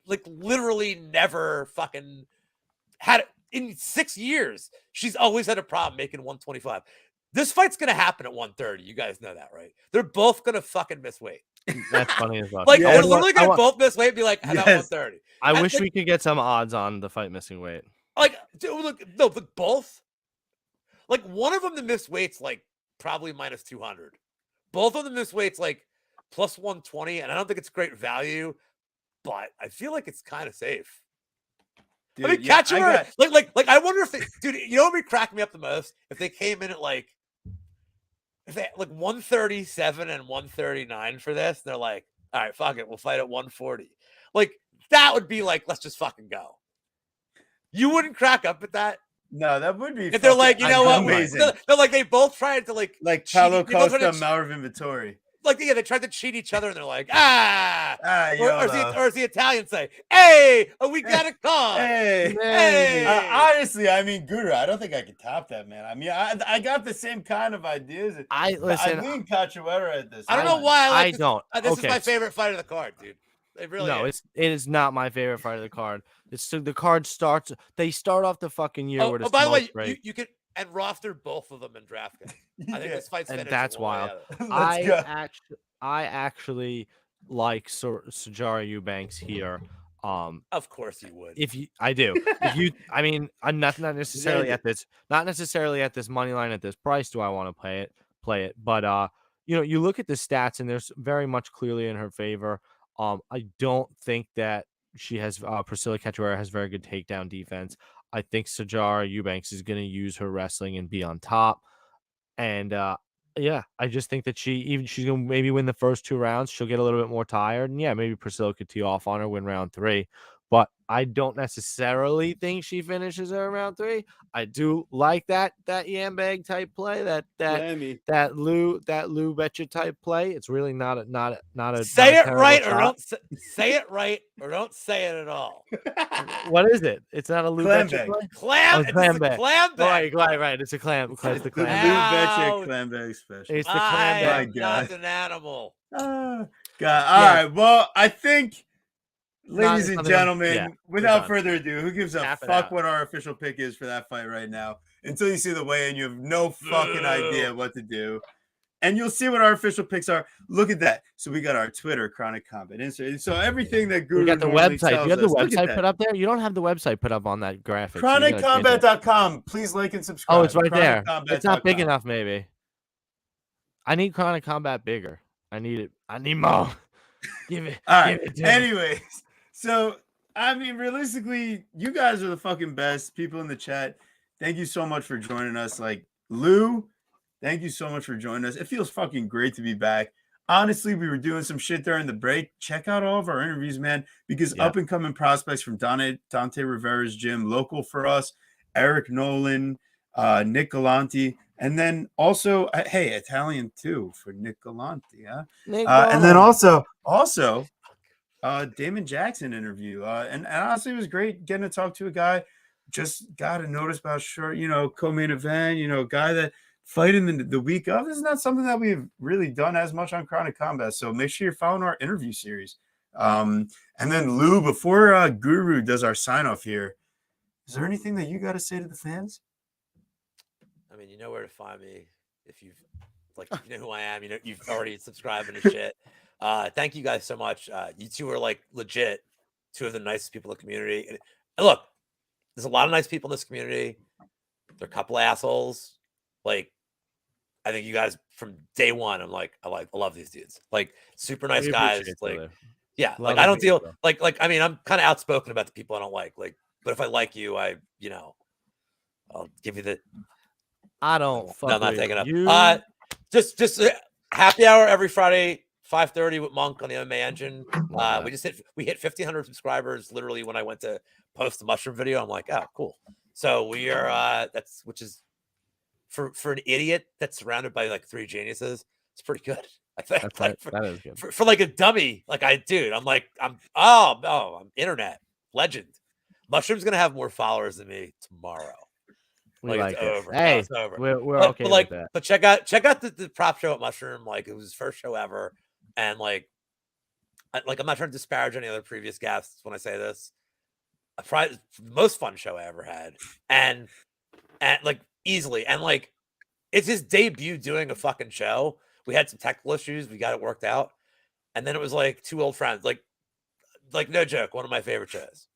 like literally never fucking had it in 6 years. She's always had a problem making 125. This fight's going to happen at 130. You guys know that, right? They're both going to fucking miss weight. That's funny as well. Like, they're literally going to both miss weight and be like, how about 130? I wish we could get some odds on the fight missing weight. Like, dude, look, both. Like, one of them, the missed weight's like probably minus 200. Both of them missed weight's like plus 120, and I don't think it's great value, but I feel like it's kind of safe. Dude, I mean, Cachoeira, like, I wonder if they, dude, you know what would crack me up the most? If they came in at like 137 and 139 for this, they're like, all right, fuck it, we'll fight at 140. Like, that would be like, let's just fucking go. You wouldn't crack up at that? No, that would be. If they're like, you know what? Amazing. They're like, they both tried to like Paulo Costa, Marvin Vittori. Like, yeah, they tried to cheat each other, and they're like, or as the Italians say, hey, we got a call. Hey. Honestly, I mean, Guru, I don't think I could top that, man. I mean, I got the same kind of ideas. I lean Cachoeira at this. I don't know why. I don't. This is my favorite fight of the card, dude. It really is. It is not my favorite fight of the card. The card starts. They start off the fucking year with a by the way, you can and roster both of them in DraftKings. I think this fight's finished. And that's wild. I actually like Sajara Eubanks here. Of course you would. I do. I mean, I'm not necessarily at this money line at this price. Do I want to play it? But you look at the stats and there's very much clearly in her favor. I don't think that she has Priscilla Cachoeira has very good takedown defense. I think Sajara Eubanks is going to use her wrestling and be on top. And yeah, I just think that she's going to maybe win the first 2 rounds. She'll get a little bit more tired. And yeah, maybe Priscilla could tee off on her, win round 3. But I don't necessarily think she finishes her in round 3. I do like that Yambag type play, that Lou Betcha type play. It's really not a say it right or don't say it right or don't say it at all. What is it? It's not a Lou Betcha play. Clam bag. Right. It's a clam. It's the clam. Lou Betcha clam bag special. It's the clam bag. I'm not an animal. God. All right. Well, I think. Ladies and gentlemen, without further ado, who gives a fuck what our official pick is for that fight right now? Until you see the weigh-in, you have no fucking idea what to do. And you'll see what our official picks are. Look at that. So we got our Twitter, Chronic Combat Instagram. So everything that Guru we got the website. You have the website put up there? You don't have the website put up on that graphic. ChronicCombat.com. Please like and subscribe. Oh, it's right there. It's not big enough, maybe. I need Chronic Combat bigger. I need it. I need more. Give it. All right. Anyways. So, I mean, realistically, you guys are the fucking best people in the chat. Thank you so much for joining us. Like, Lou, thank you so much for joining us. It feels fucking great to be back. Honestly, we were doing some shit during the break. Check out all of our interviews, man, because up-and-coming prospects from Dante Rivera's gym, local for us, Eric Nolan, Nick Galanti, and then also, hey, Italian too for Nick Galanti, huh? And then also Damon Jackson interview. And honestly, it was great getting to talk to a guy. Just got to notice about short, co-main event, guy that fighting the week of. This is not something that we've really done as much on Chronic Combat. So make sure you're following our interview series. And then Lou, before Guru does our sign off here, is there anything that you got to say to the fans? I mean, you know where to find me. If you know who I am, you've already subscribed and shit. Thank you guys so much. You two are like legit 2 of the nicest people in the community. And look, there's a lot of nice people in this community. They're a couple assholes. Like, I think you guys from day one, I love these dudes. Like, super nice guys. Like, yeah, like I don't deal like I mean, I'm kind of outspoken about the people I don't like. Like, but if I like you, I'll give you the. I don't. No, I'm not taking up. Just happy hour every Friday. 5:30 with Monk on the MMA Engine. We hit 1,500 subscribers literally when I went to post the mushroom video. I'm like, oh, cool. So we are which is for an idiot that's surrounded by like 3 geniuses. It's pretty good. I think that is good. For like a dummy, like I'm internet legend. Mushroom's gonna have more followers than me tomorrow. Like it's over. Hey, it's over. We're okay with that. But check out the prop show at Mushroom. Like, it was his first show ever. And I'm not trying to disparage any other previous guests when I say this. The most fun show I ever had, and like easily, and like it's his debut doing a fucking show. We had some technical issues, we got it worked out, and then it was like 2 old friends, like no joke, one of my favorite shows.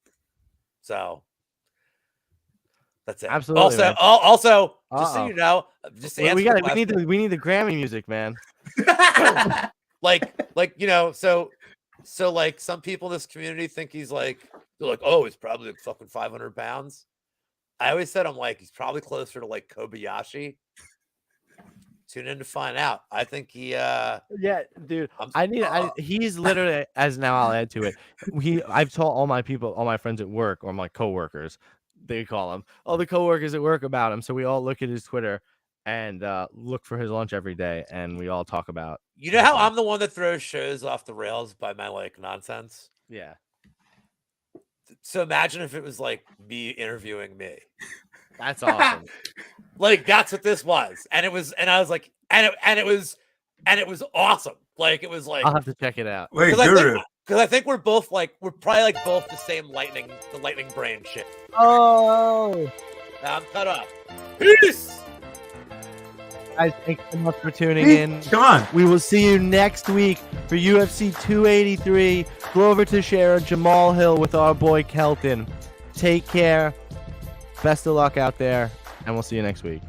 So that's it. Absolutely. Also, just so you know, we need the Grammy music, man. So like some people in this community think they're like, oh, he's probably like fucking 500 pounds. I always said, I'm like, he's probably closer to like Kobayashi. Tune in to find out. I think he yeah, dude. He's literally, as now I'll add to it. I've told all my friends at work, or my coworkers, they call him, all the coworkers at work about him. So we all look at his Twitter and look for his lunch every day, and we all talk about. You know how I'm the one that throws shows off the rails by my like nonsense? Yeah. So imagine if it was like me interviewing me. That's awesome. Like, that's what this was. And I was like, and it was awesome. Like, it was like, I'll have to check it out. Wait, Guru. Because I think we're probably like both the same lightning brain shit. Oh, I'm cut off. Peace. guys. Thanks so much for tuning in. Come on. We will see you next week for UFC 283. Glover Teixeira, Jamal Hill with our boy Kelton. Take care. Best of luck out there, and we'll see you next week.